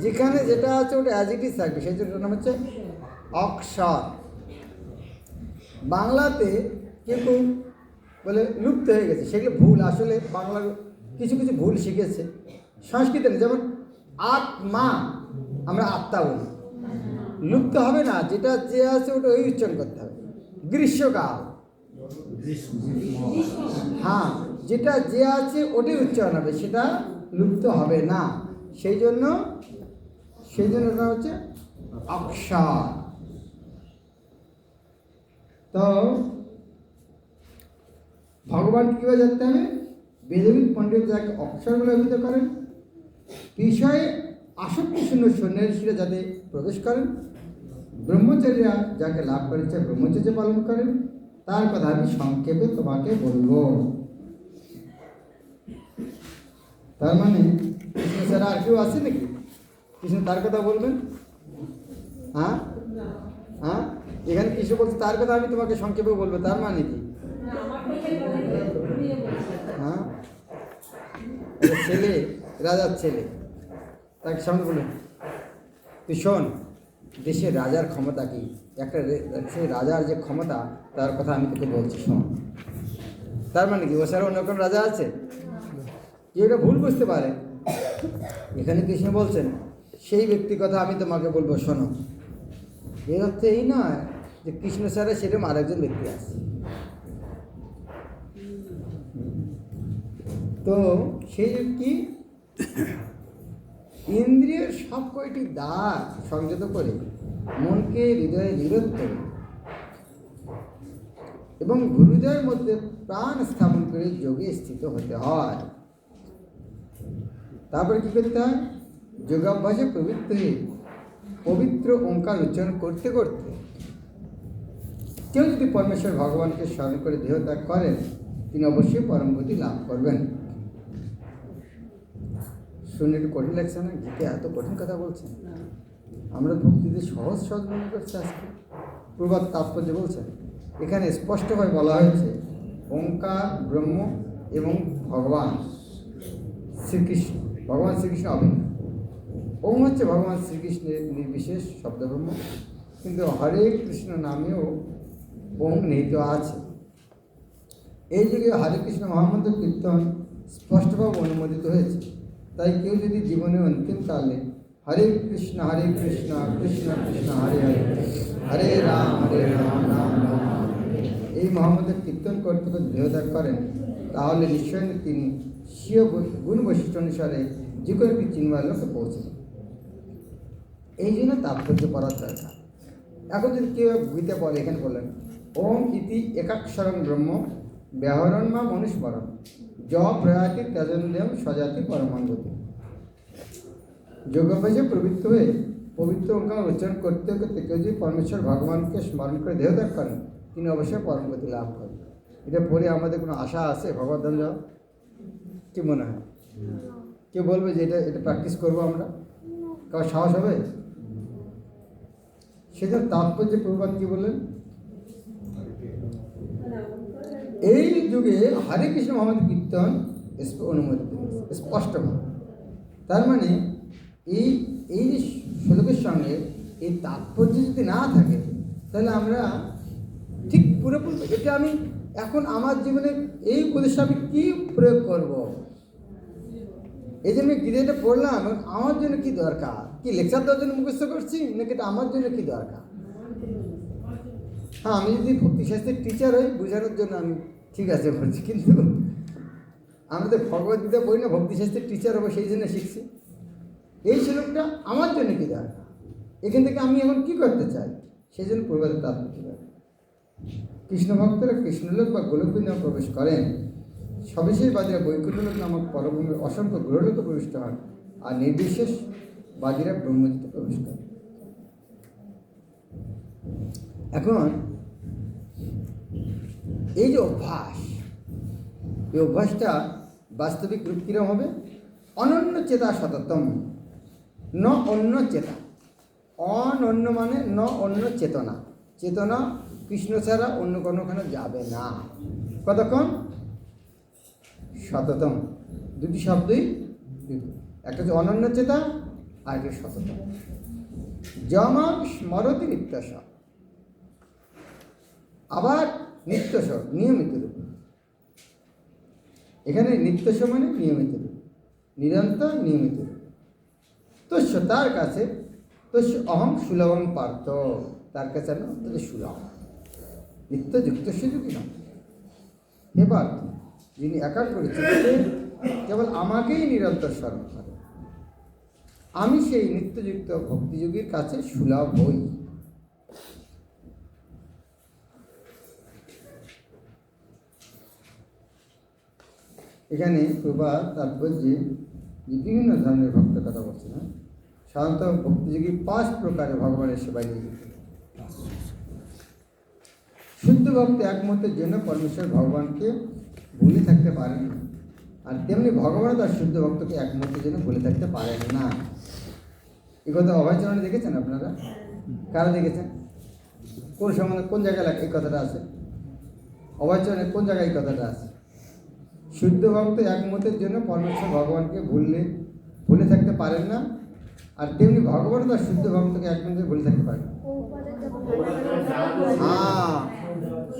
যেখানে যেটা আছে ওটা অ্যাজ ইট ইজ থাকবে, সেই জন্য নাম হচ্ছে অক্ষর। বাংলাতে কিন্তু বলে লুপ্ত হয়ে গেছে, সেগুলো ভুল। আসলে বাংলার কিছু কিছু ভুল শিখেছে সংস্কৃতে। যেমন আত্মা, আমরা আত্মা বলি, লুপ্ত হবে না। যেটা যে আছে ওটা ওই উচ্চারণ করতে হবে। গ্রীষ্মকাল, হ্যাঁ, যেটা যে আছে ওটাই উচ্চারণ হবে, সেটা লুপ্ত হবে না। সেই জন্য ওটা হচ্ছে অক্ষর। তো ভগবান কীভাবে জানতে হবে? বেদবিদ পণ্ডিত যাকে অক্ষরগুলো অভিহিত করেন, বিষয়ে আসক্তি শূন্য সন্ন্যাসীরা যাতে প্রবেশ করেন, ব্রহ্মচারীরা যাকে লাভ করেছে ব্রহ্মচর্য পালন করেন, তার কথা আমি সংক্ষেপে তোমাকে বলবো। তার মানে কৃষ্ণ ছাড়া আর কেউ আছে নাকি? কৃষ্ণ তার কথা বলবেন? হ্যাঁ হ্যাঁ, এখানে কৃষ্ণ বলছে তার কথা আমি তোমাকে সংক্ষেপে বলবো, তার মানে কি? হ্যাঁ, ছেলে, রাজার ছেলে, তাকে সামনে বলুন, তুই শোন, দেশের রাজার ক্ষমতা কি, একটা সেই রাজার যে ক্ষমতা তার কথা আমি তোকে বলছি, শোন। তার মানে কি ও ছাড়া অন্য কোনো রাজা আছে? কেউ এটা ভুল বুঝতে পারে। এখানে কৃষ্ণ বলছেন সেই ব্যক্তির কথা আমি তোমাকে বলবো, শোনো। এর অর্থে এই নয় যে কৃষ্ণ ছাড়া সেরকম আরেকজন ব্যক্তি আছে। তো সেই কি ইন্দ্রিয়ের সব কয়টি দ্বার সংযত করে মনকে হৃদয়ে নিরোধ করে এবং হৃদয়ের মধ্যে প্রাণ স্থাপন করে যোগে স্থিত হতে হয়। তারপরে কী করতে হয়? যোগাভ্যাসে প্রবৃত্ত হয়ে পবিত্র ওঙ্কার উচ্চারণ করতে করতে কেউ যদি পরমেশ্বর ভগবানকে স্মরণ করে দেহত্যাগ করেন, তিনি অবশ্যই পরমগতি লাভ করবেন। শুনে একটু কঠিন লাগছে না? গীতে এত কঠিন কথা বলছেন, আমরা ভক্তিতে সহজ সহজ মনে করছি। আজকে প্রবাদ তাৎপর্য বলছেন, এখানে স্পষ্টভাবে বলা হয়েছে ওঙ্কার ব্রহ্ম এবং ভগবান শ্রীকৃষ্ণ, ভগবান শ্রীকৃষ্ণ অভিন্ন। ওম হচ্ছে ভগবান শ্রীকৃষ্ণের নির্বিশেষ শব্দব্রহ্ম, কিন্তু হরে কৃষ্ণ নামেও ওম নিহিত আছে। এই যুগে হরে কৃষ্ণ মহামন্ত্র কীর্তন স্পষ্টভাবে অনুমোদিত হয়েছে। তাই কেউ যদি জীবনের অন্তিমকালে হরে কৃষ্ণ কৃষ্ণ কৃষ্ণ হরে হরে, হরে রাম রাম রাম এই মহামন্ত্রের কীর্তন করতে করতে দেহত্যাগ করেন, তাহলে নিশ্চয় তিনি স্বীয় গুণ বৈশিষ্ট্য অনুসারে যে কোনো একটি চিন্ময় লোকে পৌঁছে। এই জন্য তাৎপর্য পড়ার দরকার। এখন যদি কেউ গীতা বলে, এখানে বললেন ওম ইতি একাক্ষরং ব্রহ্ম ব্যাহরণ মা মনুষ্মরণ জ প্রয়াতি ত্যাজন্দেম স্বজাতি পরমাঙ্গতি। যোগাভ্যাসে প্রবৃত্ত হয়ে পবিত্র ওঙ্কার উচ্চারণ করতে করতে কেউ যদি পরমেশ্বর ভগবানকে স্মরণ করে দেহত্যাগ করেন, তিনি অবশ্যই পরমগতি লাভ করেন। এটা পড়ে আমাদের কোনো আশা আছে ভগবদ্ধাম যাওয়া? কী মনে হয়? কেউ বলবে যে এটা প্র্যাকটিস করবো আমরা? কারো সাহস হবে? সেজন্য তাৎপর্য প্রবাদ কী বললেন? এই যুগে হরে কৃষ্ণ মহামন্ত্র কীর্তন অনুমোদিত স্পষ্টভাবে। তার মানে এই যে শ্লোকের সঙ্গে এই তাৎপর্য যদি না থাকে, তাহলে আমরা ঠিক পুরোপুরি এটা আমি এখন আমার জীবনে এই উপদেশ আমি কী প্রয়োগ করব? এই জন্য গীতাটা পড়লাম, আমার জন্য কী দরকার? কি লেকচার দেওয়ার জন্য মুখস্থ করছি, নাকি এটা আমার জন্য কী দরকার? হ্যাঁ, আমি যদি ভক্তিশাস্ত্রের টিচার হই বোঝানোর জন্য আমি ঠিক আছে বলছি, কিন্তু আমাদের ভগবদ্গীতা বই না ভক্তিশাস্ত্রের টিচার হবো সেই জন্য শিখছি। এই শ্লোকটা আমার জন্য কী দরকার? এখান থেকে আমি এখন কী করতে চাই? সেই জন্য প্রবাদের তাৎপর্য। কৃষ্ণ ভক্তরা কৃষ্ণলোক বা গোলকবৃন্দাবন প্রবেশ করেন, সবিশেষবাদীরা বৈকুণ্ঠলোক নামক পরভূমির অসংখ্য গ্রহলোকে প্রবিষ্ট হন, আর নির্বিশেষবাদীরা ব্রহ্মজিতে প্রবেশ করেন। এখন এই যে অভ্যাস, এই অভ্যাসটা বাস্তবিক রূপ কীরকম হবে? অনন্য চেতা সততম ন অন্য চেতা। অন্য মানে ন অন্য চেতনা, চেতনা কৃষ্ণ ছাড়া অন্য কোনোখানে যাবে না। কতক্ষণ? সততম। দুটি শব্দই, একটা হচ্ছে অনন্য চেতা আর একটা সততম। যমাং স্মরতি নিত্যস, আবার নিত্যস নিয়মিত রূপ। এখানে নিত্যস মানে নিয়মিত রূপ, নিরন্তর নিয়মিত রূপ। তস্য তার কাছে, তস্য অহং সুলভং পার্থ, তার কাছে আমি অত্যন্ত সুলভ, নিত্যযুক্ত সুযোগী নয়। হে পার্থ, যিনি একার করেছেন কেবল আমাকেই নিরন্তর স্মরণ করে, আমি সেই নিত্যযুক্ত ভক্তিযোগীর কাছে সুলভ হই। এখানে প্রভাত তাৎপর্যে যে বিভিন্ন ধরনের ভক্তের কথা বলছে না, সাধারণত ভক্তিযোগী 5 প্রকারে ভগবানের সেবায় নিয়োজিত। শুদ্ধ ভক্ত এক মুহূর্তের জন্য পরমেশ্বর ভগবানকে ভুলে থাকতে পারেন না, আর তেমনি ভগবানও তার শুদ্ধ ভক্তকে এক মুহূর্তের জন্য ভুলে থাকতে পারেন না। এই কথা অভয়চরণে দেখেছেন আপনারা? কারা দেখেছেন? কোন সময় কোন জায়গায় এই কথাটা আছে? অভয়চরণে কোন জায়গায় এই কথাটা আছে? শুদ্ধ ভক্ত এক মুহূর্তের জন্য পরমেশ্বর ভগবানকে ভুলে থাকতে পারেন না, আর তেমনি ভগবানও তার শুদ্ধ ভক্তকে এক মুহূর্তে ভুলে থাকতে পারেন না। হ্যাঁ,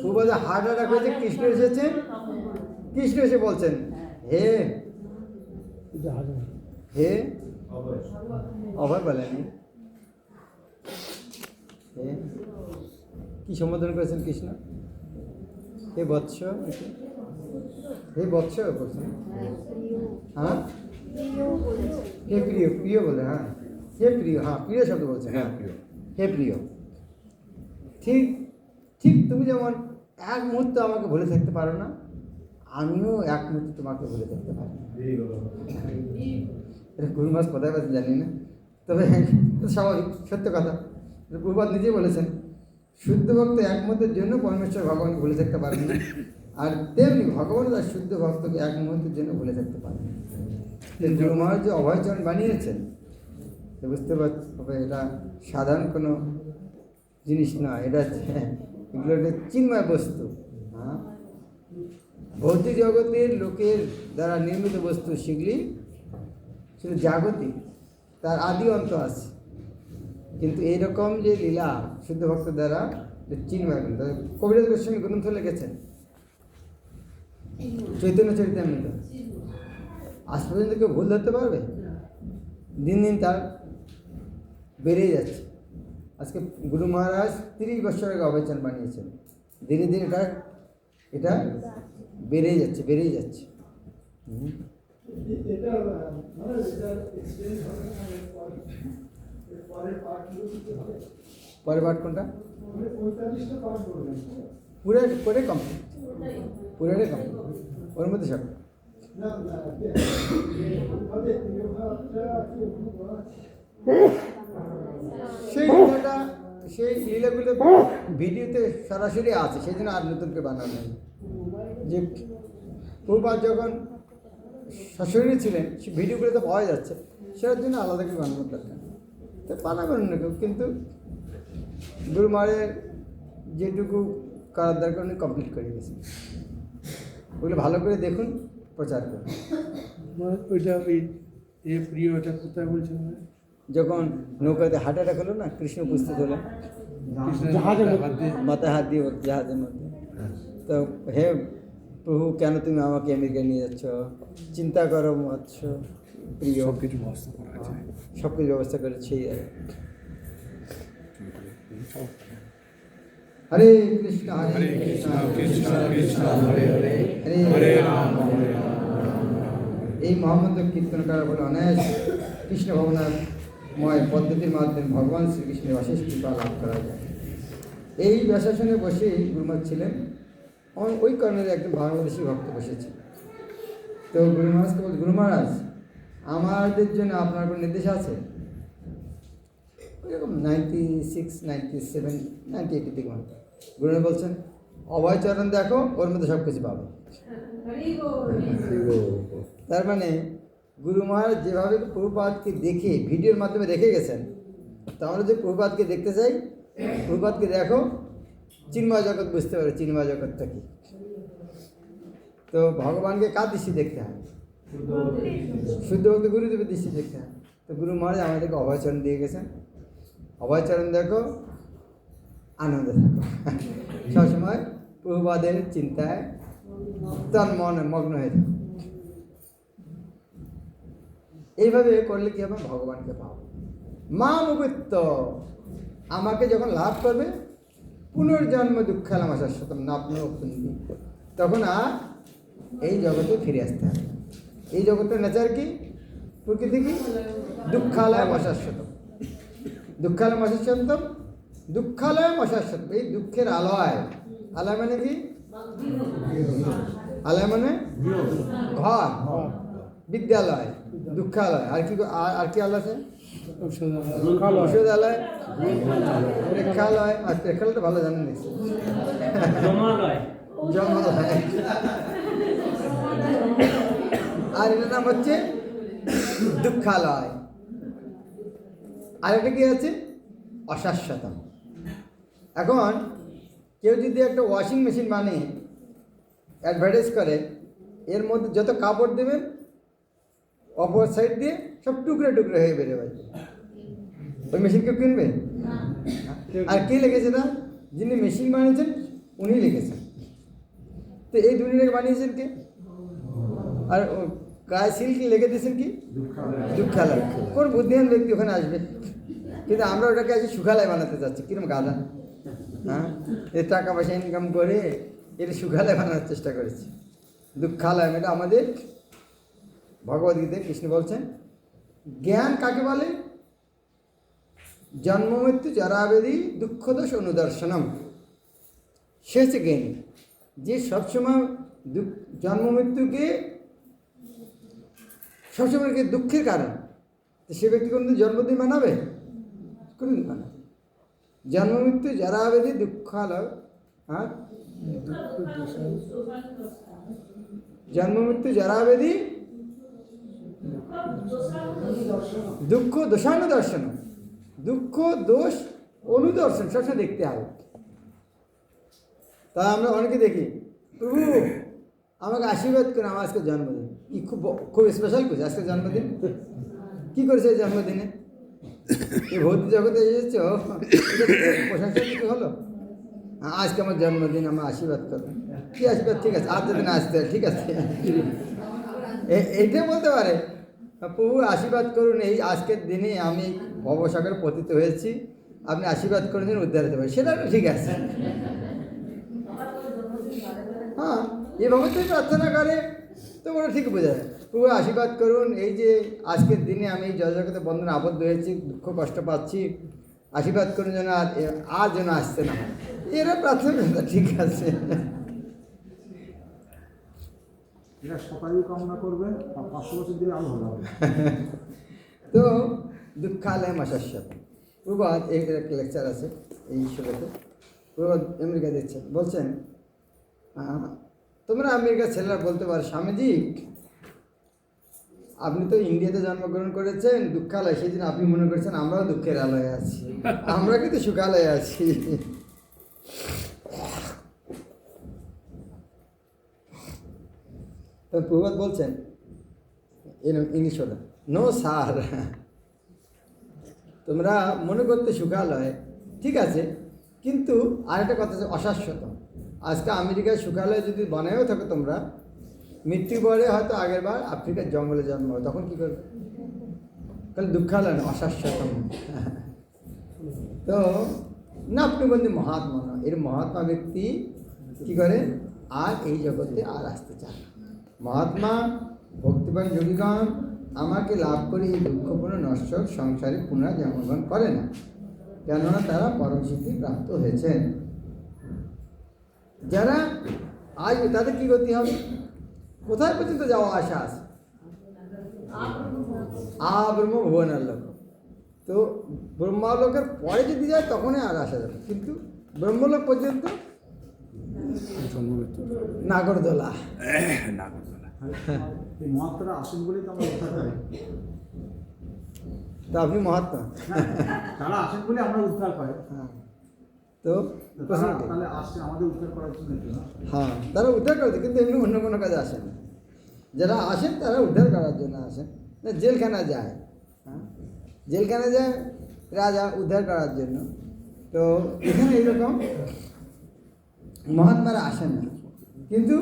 সুবোধে হার্ট অ্যাটাক হয়েছে, কৃষ্ণ এসেছেন, কৃষ্ণ এসে বলছেন হে হে অভয় বলেনি, হে কি সম্বোধন করেছেন কৃষ্ণ? হে বৎস, হে বৎস বলছেন। হ্যাঁ, হে প্রিয়, প্রিয় বলে, হ্যাঁ হে প্রিয়, হ্যাঁ প্রিয় শব্দ বলছে, হ্যাঁ প্রিয়, হে প্রিয়। ঠিক ঠিক, তুমি যেমন এক মুহূর্ত আমাকে ভুলে থাকতে পারো না, আমিও এক মুহূর্তে তোমাকে ভুলে থাকতে পারি না। এটা গুরুমাস কোথায় পাচ্ছে জানি না, তবে স্বাভাবিক সত্য কথা। গুরুপাদ নিজেই বলেছেন শুদ্ধ ভক্ত এক মুহূর্তের জন্য পরমেশ্বর ভগবানকে ভুলে থাকতে পারেন না, আর তেমনি ভগবান তার শুদ্ধ ভক্তকে এক মুহূর্তের জন্য ভুলে থাকতে পারেন না। গুরু মহারাজ যে অভয়চরণ বানিয়েছেন, বুঝতে পারছি এটা সাধারণ কোনো জিনিস না, এটা এগুলো একটা চিন্ময় বস্তু। হ্যাঁ, ভৌতিক জগতের লোকের দ্বারা নির্মিত বস্তু সেগুলি শুধু জাগতিক, তার আদি অন্ত আছে, কিন্তু এইরকম যে লীলা শুদ্ধ ভক্ত দ্বারা চিন্ময় গ্রন্থ, কবিরাজ গোস্বামী গ্রন্থ লিখেছেন চৈতন্য চরিতামৃত, আজ পর্যন্ত কেউ ভুল ধরতে পারবে? দিন দিন তার বেড়েই যাচ্ছে। আজকে গুরু মহারাজ 30 বছর আগে অভয়চরণ বানিয়েছেন, ধীরে ধীরে এটা বেড়েই যাচ্ছে, বেড়েই যাচ্ছে। পরের পাঠ কোনটা? পুরে কমপ্লিট, পুরে কমপ্লিট, ওর মধ্যে সব সেই লীলাটা, সেই লীলাগুলো ভিডিওতে সরাসরি আছে, সেই জন্য আর নতুন করে বানানো নেই। যে প্রভুপাদ যখন সশরীরে ছিলেন, সেই ভিডিওগুলো তো পাওয়া যাচ্ছে, সেটার জন্য আলাদা করে বানানোর দরকার তো বানাবেন না কেউ, কিন্তু গুরু মহারাজের যেটুকু করার দরকার উনি কমপ্লিট করে গেছেন, ওগুলো ভালো করে দেখুন, প্রচার করুন। ওইটা এ প্রিয়, এটা কোথায় বলছেন? যখন নৌকাতে হার্ট অ্যাটাক হলো না, কৃষ্ণ উপস্থিত হলেন মাথায় হাত দিয়ে জাহাজের মধ্যে, তো হে প্রভু কেন তুমি আমাকে আমেরিকা নিয়ে যাচ্ছ, চিন্তা করো মৎস প্রিয়, সব কিছু ব্যবস্থা করা আছে, সব কিছু ব্যবস্থা করেছি। হরে কৃষ্ণ হরে কৃষ্ণ কৃষ্ণ কৃষ্ণ হরে হরে হরে হরে রাম হরে রাম। এই মহামন্ত্র কীর্তন করা বলে অনেক কৃষ্ণ ভাবনাময় পদ্ধতির মাধ্যমে ভগবান শ্রীকৃষ্ণের অশেষ কৃপা লাভ করা যায়। এই ব্যাসাসনে বসেই গুরুমহারাজ ছিলেন, ওই কর্ণের একজন বাংলাদেশি ভক্ত বসেছিল। তো গুরু মহারাজকে বলছে, গুরু মহারাজ আমাদের জন্য আপনার কোনো নির্দেশ আছে? এরকম 96, 97, 98 দিকে মতো গুরু বলছেন অভয়চরণ দেখো, ওর মধ্যে সব কিছু পাবে। তার মানে গুরু মহারাজ যেভাবে প্রভুপাদকে দেখে ভিডিওর মাধ্যমে রেখে গেছেন, তো আমরা যে প্রভুপাদকে দেখতে চাই, প্রভুপাদকে দেখো, চিন্ময় জগৎ বুঝতে পারো চিন্ময় জগৎটা কি। তো ভগবানকে কার দৃষ্টি দেখতে হয়? শুদ্ধ ভক্ত গুরুদেবের দৃষ্টি দেখতে হয়। তো গুরু মহারাজ আমাদেরকে অভয়চরণ দিয়ে গেছেন। অভয়চরণ দেখো, আনন্দে থাকো, সবসময় প্রভুপাদের চিন্তায় তন মনে মগ্ন হয়ে থাকো। এইভাবে করলে কি হবে? ভগবানকে পাবো। মা মুকুত্ত, আমাকে যখন লাভ করবে, পুনর্জন্ম দুঃখালাম শাশ্বতম নাপ্ন পুঞ্জি, তখন আর এই জগতে ফিরে আসতে হবে। এই জগতের নেচার কি, প্রকৃতি কি? দুঃখালয় অশাশ্বতম। দুঃখালয় অশাশ্বতম, দুঃখালয় অশাশ্বতম, এই দুঃখের আলয়। আলয় মানে কি? আলয় মানে ঘর, বিদ্যালয়, দুঃখালয়। আর কি আলো আছে? ঔষধালয়, প্রেক্ষালয়। আর প্রেক্ষালয়টা ভালো জানেন না? জমালয়। জমালয়। আর এটার নাম হচ্ছে দুঃখালয়। আর একটা কি আছে? অশাশ্বতম। এখন কেউ যদি একটা ওয়াশিং মেশিন বানিয়ে অ্যাডভার্টাইজ করে, এর মধ্যে যত কাপড় দেবেন অপর সাইড দিয়ে সব টুকরে টুকরে হয়ে বেরোবে, ওই মেশিন কেউ কিনবে? আর কে লিখেছে না? যিনি মেশিন বানিয়েছেন উনি লিখেছেন। তো এই দুনিয়াকে বানিয়েছেন কে? আর গায়ে সিল্ক লেগে দিয়েছেন কি? দুঃখালয়। কোন বুদ্ধিমান ব্যক্তি ওখানে আসবে? কিন্তু আমরা ওটাকে আজ সুখালয় বানাতে চাচ্ছি। কিরকম গাধা! হ্যাঁ, এ টাকা পয়সা ইনকাম করে এটা সুখালয় বানানোর চেষ্টা করেছি। দুঃখালয় এটা আমাদের ভগবদ্গীতায় কৃষ্ণ বলছেন। জ্ঞান কাকে বলে? জন্ম মৃত্যু জরাবেদি দুঃখ দোষ অনুদর্শনম। সে হচ্ছে জ্ঞানী, যে সবসময় জন্ম মৃত্যুকে সবসময় দুঃখের কারণ। তো সে ব্যক্তি কোনদিন জন্মদিন মানাবে? কোনদিন মানাবে? জন্ম মৃত্যু জরাবেদি দুঃখালয়। হ্যাঁ, জন্ম মৃত্যু জরাবেদি দুঃখ দোষানুদর্শন। দুঃখ দোষ অনুদর্শন সবসময় দেখতে হবে। তা আমরা অনেকে দেখি, প্রভু আমাকে আশীর্বাদ করে, আমার আজকে জন্মদিন। কি খুব খুব স্পেশাল কিছু আজকে জন্মদিন? কী করেছে এই জন্মদিনে? এই ভৌতিক জগতে এসেছ, প্রশংসা কিছু হলো? আজকে আমার জন্মদিন, আমার আশীর্বাদ করবেন। কী আশীর্বাদ? ঠিক আছে, আর দিন আসতে, ঠিক আছে। এইটাই বলতে পারে, প্রভু আশীর্বাদ করুন, এই আজকের দিনে আমি ভবসাগরে পতিত হয়েছি, আপনি আশীর্বাদ করে দিন, উদ্ধার হতে পারে। সেটা ঠিক আছে। হ্যাঁ, এভাবে তুই প্রার্থনা করে তো ওরা ঠিক বোঝা যায়। প্রভু আশীর্বাদ করুন, এই যে আজকের দিনে আমি এই জগতে বন্ধনে আবদ্ধ হয়েছি, দুঃখ কষ্ট পাচ্ছি, আশীর্বাদ করুন যেন আর যেন আসতে না হয়। এরা প্রার্থনা ঠিক আছে। এরা সকালেও কামনা করবেন আর 500 বছর দিলে আলো হবে। তো দুঃখালয় মাসাস্যত। প্রভাত এই একটা লেকচার আছে এই শোতে। প্রভাত আমেরিকা দিচ্ছেন, বলছেন তোমরা আমেরিকার ছেলেরা বলতে পারো, স্বামীজি আপনি তো ইন্ডিয়াতে জন্মগ্রহণ করেছেন, দুঃখালয়, সেই জন্য আপনি মনে করছেন আমরাও দুঃখের আলয়ে আছি, আমরা কিন্তু সুখালয়ে আছি। তো প্রভাত বলছেন ইংলিশ ওটা, নো স্যার, তোমরা মনে করতে সুখালয় ঠিক আছে, কিন্তু আরেকটা কথা আছে অশাশ্বত। আজকে আমেরিকায় সুখালয় যদি বানায়ও থাকো তোমরা, মৃত্যুর পরে হয়তো আগের বার আফ্রিকার জঙ্গলে জন্ম হয়, তখন কী করবে? তাহলে দুঃখালয় না, অশাশ্বত। তো না, আপনি বলছেন মহাত্মা না, এর মহাত্মা ব্যক্তি কী করে? আর এই জগতে আর আসতে চায় না। মহাত্মা ভক্তিবান যোগীগণ আমাকে লাভ করে এই দুঃখপূর্ণ নশ্বর সংসারে পুনরায় জন্মগ্রহণ করে না, কেননা তারা পরম সিদ্ধি প্রাপ্ত হয়েছেন। যারা আজ তাদের কী গতি হবে? কোথায় পর্যন্ত যাওয়া আশা আছে? ব্রহ্ম ভুবনের লোক। তো ব্রহ্মলোকের পরে যদি যায় তখনই আর আসা যাবে, কিন্তু ব্রহ্মলোক পর্যন্ত নাগরদোলা। এই মহাত্মারা আসেন বলেই তো আমরা উদ্ধার পাই। তো আপনি মহাত্মা। তারা আসেন বলে আমরা উদ্ধার পাই। হ্যাঁ, তো তো প্রশ্ন তারা কি? তাহলে আসছে আমাদের উদ্ধার করার জন্য না? হ্যাঁ, তারা উদ্ধার করছে, কিন্তু এমনি অন্য কোনো কাজে আসেন না। যারা আসেন তারা উদ্ধার করার জন্য আসেন। না, জেলখানা যায়, হ্যাঁ, জেলখানা যায় রাজা উদ্ধার করার জন্য। তো এখানে এইরকম মহাত্মারা আসেন না, কিন্তু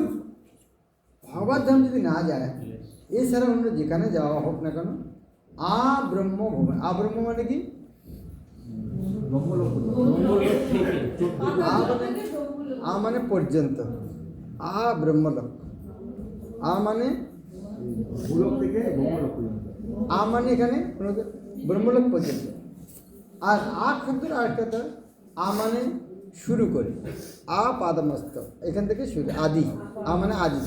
ভগবত ধাম যদি না যায়, এছাড়া অন্য যেখানে যাওয়া হোক না কেন, ব্রহ্ম ভবন। ব্রহ্ম মানে কি? ব্রহ্মলোক ব্রহ্মলোক থেকে মানে পর্যন্ত, ব্রহ্মলোক। মানে ভূলোক থেকে ব্রহ্মলোক পর্যন্ত। মানে এখানে ব্রহ্মলোক পর্যন্ত। আর শব্দের আরেকটা তার মানে শুরু করে, পাদমস্ত, এখান থেকে শুরু, আদি। মানে আদি।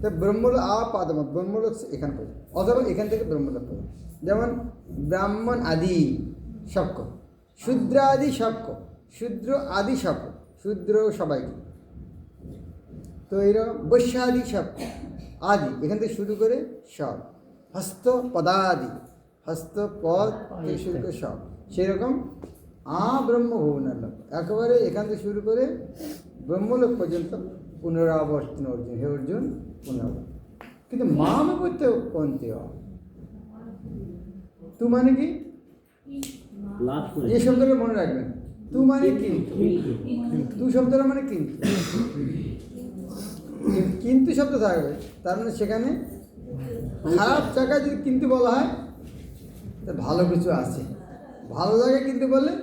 তো ব্রহ্মলোক, পাদমস্ত, ব্রহ্মলোক এখান পর্যন্ত, অথবা এখান থেকে ব্রহ্মলোক পর্যন্ত। যেমন ব্রাহ্মণ আদি শক্য, শূদ্র আদি শক্য, শূদ্র আদি শক্য, শূদ্র সবাইকে। তো এরকম বৈশ্য আদি শক্য, আদি এখান থেকে শুরু করে সব, হস্ত পদাদি, হস্ত পদ থেকে শুরু করে সব, সেরকম ব্রহ্ম ভুবনের লোক, একেবারে এখান থেকে শুরু করে ব্রহ্মলোক পর্যন্ত পুনরাবর্তন অর্জুন, হে অর্জুন পুনরাবর্তন। কিন্তু মাম করতে কমতে হয়। তু মানে কি? লাভ করে এই শব্দটা মনে রাখবেন। তু মানে কিন্তু, তু শব্দটা মানে কিন্তু, কিন্তু শব্দ থাকবে, তার মানে সেখানে খারাপ জায়গায় যদি কিন্তু বলা হয়, তা ভালো কিছু আছে। ভালো জায়গায় কিন্তু বললে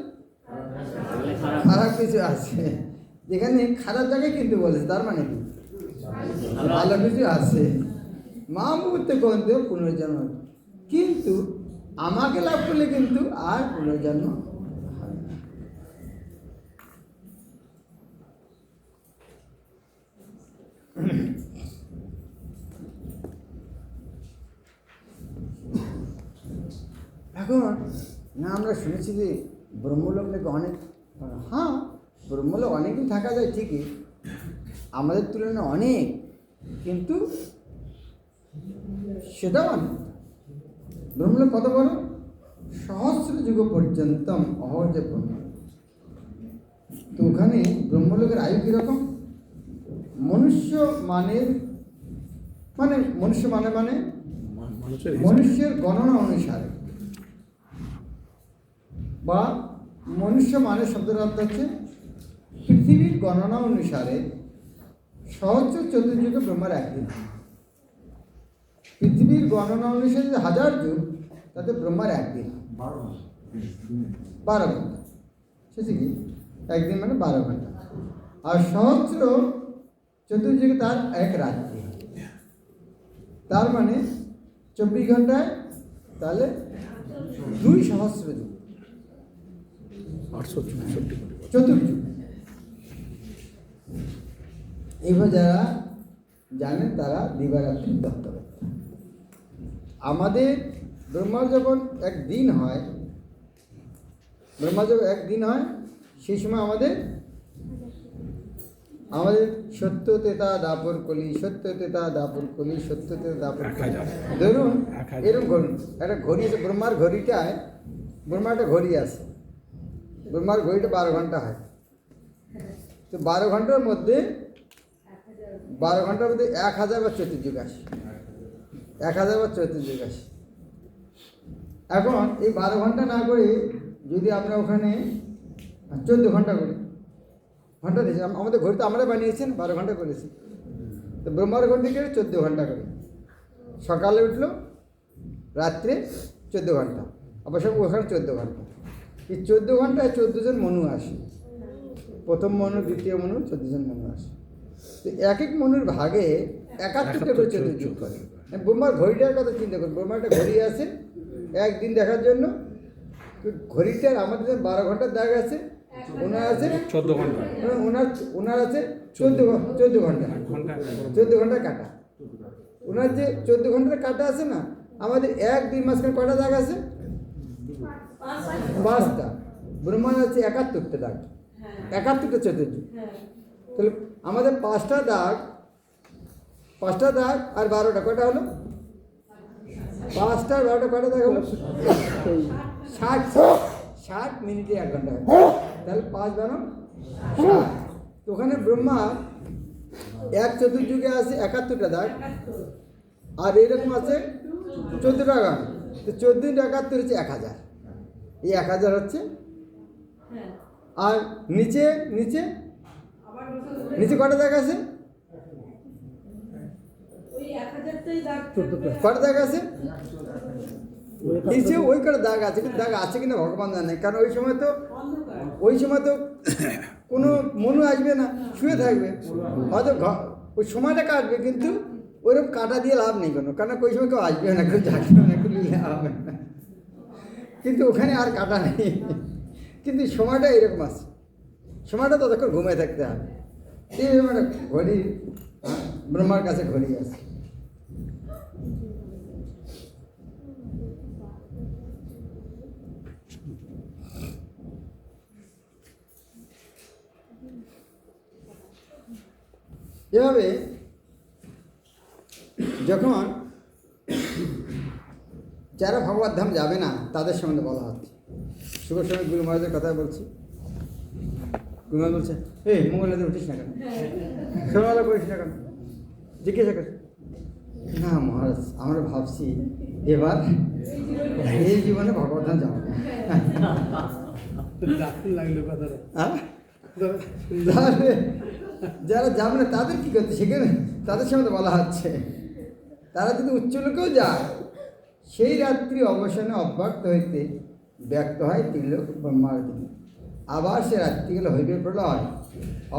খারাপ কিছু আছে। যেখানে খারাপ জায়গায় কিন্তু বলেছে, তার মানে কি ভালো কিছু আছে। মা মুহূর্তে কন্তে পুনর্জন্ম, কিন্তু আমাকে লাভ করলে কিন্তু আর পুনর্জন্ম হয় না। এখন না, আমরা শুনেছি যে ব্রহ্মলোক নাকি অনেক, হ্যাঁ ব্রহ্মলোক অনেকদিন থাকা যায় ঠিকই, আমাদের তুলনায় অনেক, কিন্তু সেটাও অনেক। ব্রহ্মলোক কত বড়? সহস্র যুগ পর্যন্তম অহর্য ব্রহ্ম। তো ওখানে ব্রহ্মলোকের আয়ু কীরকম? মনুষ্য মানের, মানে মনুষ্য মানে মনুষ্যের গণনা অনুসারে, বা মনুষ্য মানের শব্দের অর্থ হচ্ছে পৃথিবীর গণনা অনুসারে সহস্র চতুর্যুগে ব্রহ্মার একদিন। পৃথিবীর গণনা অনুসারে যে 1000 যুগ, তাতে ব্রহ্মার একদিন 12 ঘন্টা। সেটা কি? একদিন মানে 12 ঘন্টা। আর সহস্র চতুর্যুগে তার এক রাত্রি, তার মানে 24 ঘন্টায় তাহলে 2 সহস্র যুগ, 864 চতুর্যুগ। এইভাবে যারা জানেন তারা দিবারাত্রি তত্ত্ব। আমাদের ব্রহ্মা যখন একদিন হয়, ব্রহ্মা যখন একদিন হয়, সেই সময় আমাদের সত্য তেতা দাপর কলি, সত্য তেতা দাপর কলি, সত্য তেতা দাপর কলি। ধরুন এরকম ঘড়ি, একটা ঘড়ি আছে ব্রহ্মার ঘড়িটায়, ব্রহ্মার একটা ঘড়ি আছে, ব্রহ্মার ঘড়িটা 12 ঘন্টা হয়। তো 12 ঘন্টার মধ্যে 1000 বা চতুর্যুগ আসে, 1000 বা চতুর্যুগ আসে। এখন এই 12 ঘন্টা না করে যদি আমরা ওখানে 14 ঘন্টা করি, ঘন্টা দিয়েছি আমাদের ঘড়ি, তো আমরা বানিয়েছেন 12 ঘন্টা করেছি। তো ব্রহ্মার ঘড়ি থেকে 14 ঘন্টা করে, সকালে উঠলো, রাত্রে 14 ঘন্টা, আবার সব ওখানে 14 ঘন্টা। এই 14 ঘন্টায় 14 জন মনু আসে, প্রথম মনু, দ্বিতীয় মনু, 14 জন মনু আসে। তো এক এক মনুর ভাগে 71টা করে চতুর্যুগ করে। ব্রহ্মার ঘড়িটার কথা চিন্তা করুন, ব্রহ্মার একটা ঘড়ি আছে একদিন দেখার জন্য। তো ঘড়িটার আমাদের 12 ঘন্টার দাগ আছে, ওনার আছে 14 ঘন্টা, ওনার আছে 14 ঘন্টা, 14 ঘন্টার কাটা। ওনার যে 14 ঘন্টার কাটা আছে না, আমাদের 1-2 মাঝখানে কটা দাগ আছে? 5টা। ব্রহ্মার আছে 71টা দাগ, 71টা চতুর্যুগ। তাহলে আমাদের 5টা দাগ আর 12টা, কটা হলো? 5টা 12টা কটা দেখাবো? 60 মিনিটে 1 ঘন্টা হয়। তাহলে 5 12 60। তো ওখানে ব্রহ্মা 1 চতুর্যুগে আছে 71টা দাগ, আর এইরকম আছে 14টা গান। তো 14 71 হচ্ছে 1000। এই 1000 হচ্ছে। আর নিচে নিচে নিচে কটা দাগ আছে? কটা দাগ আছে নিচে? ওই কটা দাগ আছে, কিন্তু দাগ আছে কিনা ভগবান জানে। কারণ ওই সময় তো কোনো মনু আসবে না, শুয়ে থাকবে। হয়তো ওই সময়টা কাটবে, কিন্তু ওইরকম কাটা দিয়ে লাভ নেই কোনো, কারণ ওই সময় কেউ আসবে না, কেউ যাবে না, কেউ নিলে হবে না। কিন্তু ওখানে আর কাটা নেই, কিন্তু সময়টা এরকম আছে। সময়টা ততক্ষণ ঘুমিয়ে থাকতে হবে। এইরকম একটা ঘড়ি, ব্রহ্মার কাছে ঘড়ি আছে। এভাবে যখন যারা ভগবত ধাম যাবে না তাদের সম্বন্ধে বলা হচ্ছে। শুভ সময় গুরু মহারাজের কথা বলছি। গুরু মহারাজ বলছে, মঙ্গলবারে উঠিস না কেন, সকালবেলা করিস না কেন? জিজ্ঞাসা করছে, না মহারাজ আমরা ভাবছি এবার এই জীবনে ভগবত ধাম যাবো না। লাগলো কথাটা। তাহলে যারা যাবে না তাদের কী করতে, সেখানে তাদের সম্বন্ধে বলা হচ্ছে। তারা যদি উচ্চলোকেও যায়, সেই রাত্রি অবসানে অব্যক্ত হইতে ব্যক্ত হয় তিনলোক ব্রহ্মার দিন। আবার সে রাত্রিগুলো হইবে প্রলয়,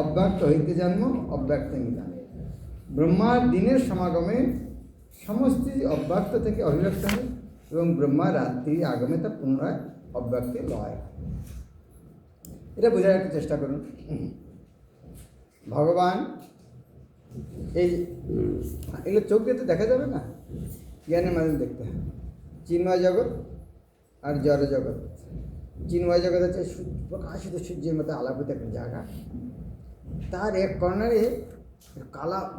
অব্যক্ত হইতে জন্ম অব্যক্ত নিদান। ব্রহ্মার দিনের সমাগমে সমস্ত অব্যক্ত থেকে অভিব্যক্ত হয়, এবং ব্রহ্মার রাত্রি আগমে তা পুনরায় অব্যক্তে লয়। এটা বোঝার একটা চেষ্টা করুন। ভগবান এই এগুলো চোখ দিয়ে তো দেখা যাবে না, জ্ঞানের মাধ্যমে দেখতে হয়। চিন্ময় জগৎ আর জড় জগৎ। চিন্ময় জগৎ হচ্ছে প্রকাশিত সূর্যের মতো আলাপিত একটা জায়গা, তার এক কর্নারে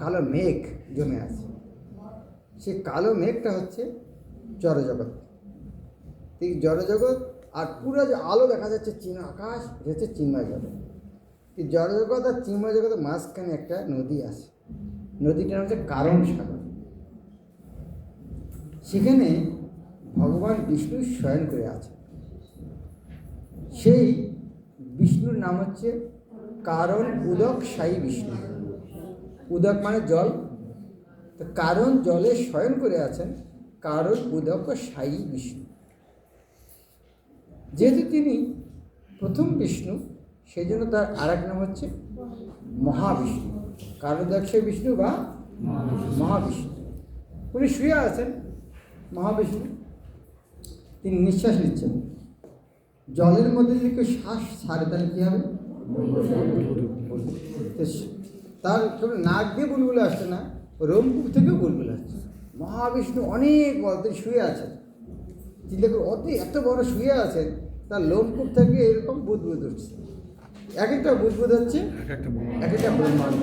কালো মেঘ জমে আছে। সেই কালো মেঘটা হচ্ছে জড়জগৎ। ঠিক জড়জগৎ, আর পুরো যে আলো দেখা যাচ্ছে আকাশ, এটা হচ্ছে চিন্ময় জগৎ। এই জড়জগৎ আর চিন্ময় জগতের মাঝখানে একটা নদী আছে, নদীটার হচ্ছে কারণ সাগর। সেখানে ভগবান বিষ্ণু শয়ন করে আছে। সেই বিষ্ণুর নাম হচ্ছে কারণ উদক সাই বিষ্ণু। উদক মানে জল, তো কারণ জলে শয়ন করে আছেন, কারণ উদক সাই বিষ্ণু। যেহেতু তিনি প্রথম বিষ্ণু, সেই জন্য তার আর এক নাম হচ্ছে মহাবিষ্ণু। কারণদক্ষাই বিষ্ণু বা মহাবিষ্ণু। উনি শুয়ে আছেন মহাবিষ্ণু, তিনি নিঃশ্বাস নিচ্ছেন। জলের মধ্যে যদি কেউ শ্বাস ছাড়ে তাহলে কী হবে? তার কেবল নাক দিয়ে বুলবুল আসছে না, রোমকূপ থেকেও বুলবুল আসছে। মহাবিষ্ণু অনেক বড়, তিনি শুয়ে আছেন। চিন্তা করে এত বড় শুয়ে আছেন, তার লোমকূপ থেকে এরকম বুদবুদ উঠছে। এক একটা বুদবুদ হচ্ছে এক একটা ব্রহ্মাণ্ড।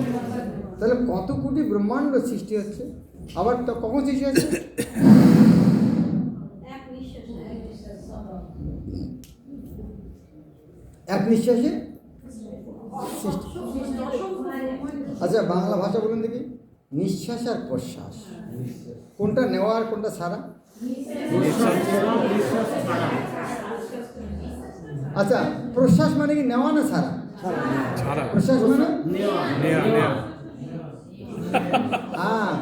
তাহলে কত কোটি ব্রহ্মাণ্ড সৃষ্টি হচ্ছে। আবার তো কখন সৃষ্টি হচ্ছে? এক নিঃশ্বাসে সৃষ্টি। আচ্ছা বাংলা ভাষা বলুন দেখি, নিঃশ্বাস আর প্রশ্বাস কোনটা নেওয়া আর কোনটা ছাড়া? আচ্ছা প্রশ্বাস মানে কি নেওয়া না ছাড়া? প্রশ্বাস মানে হ্যাঁ,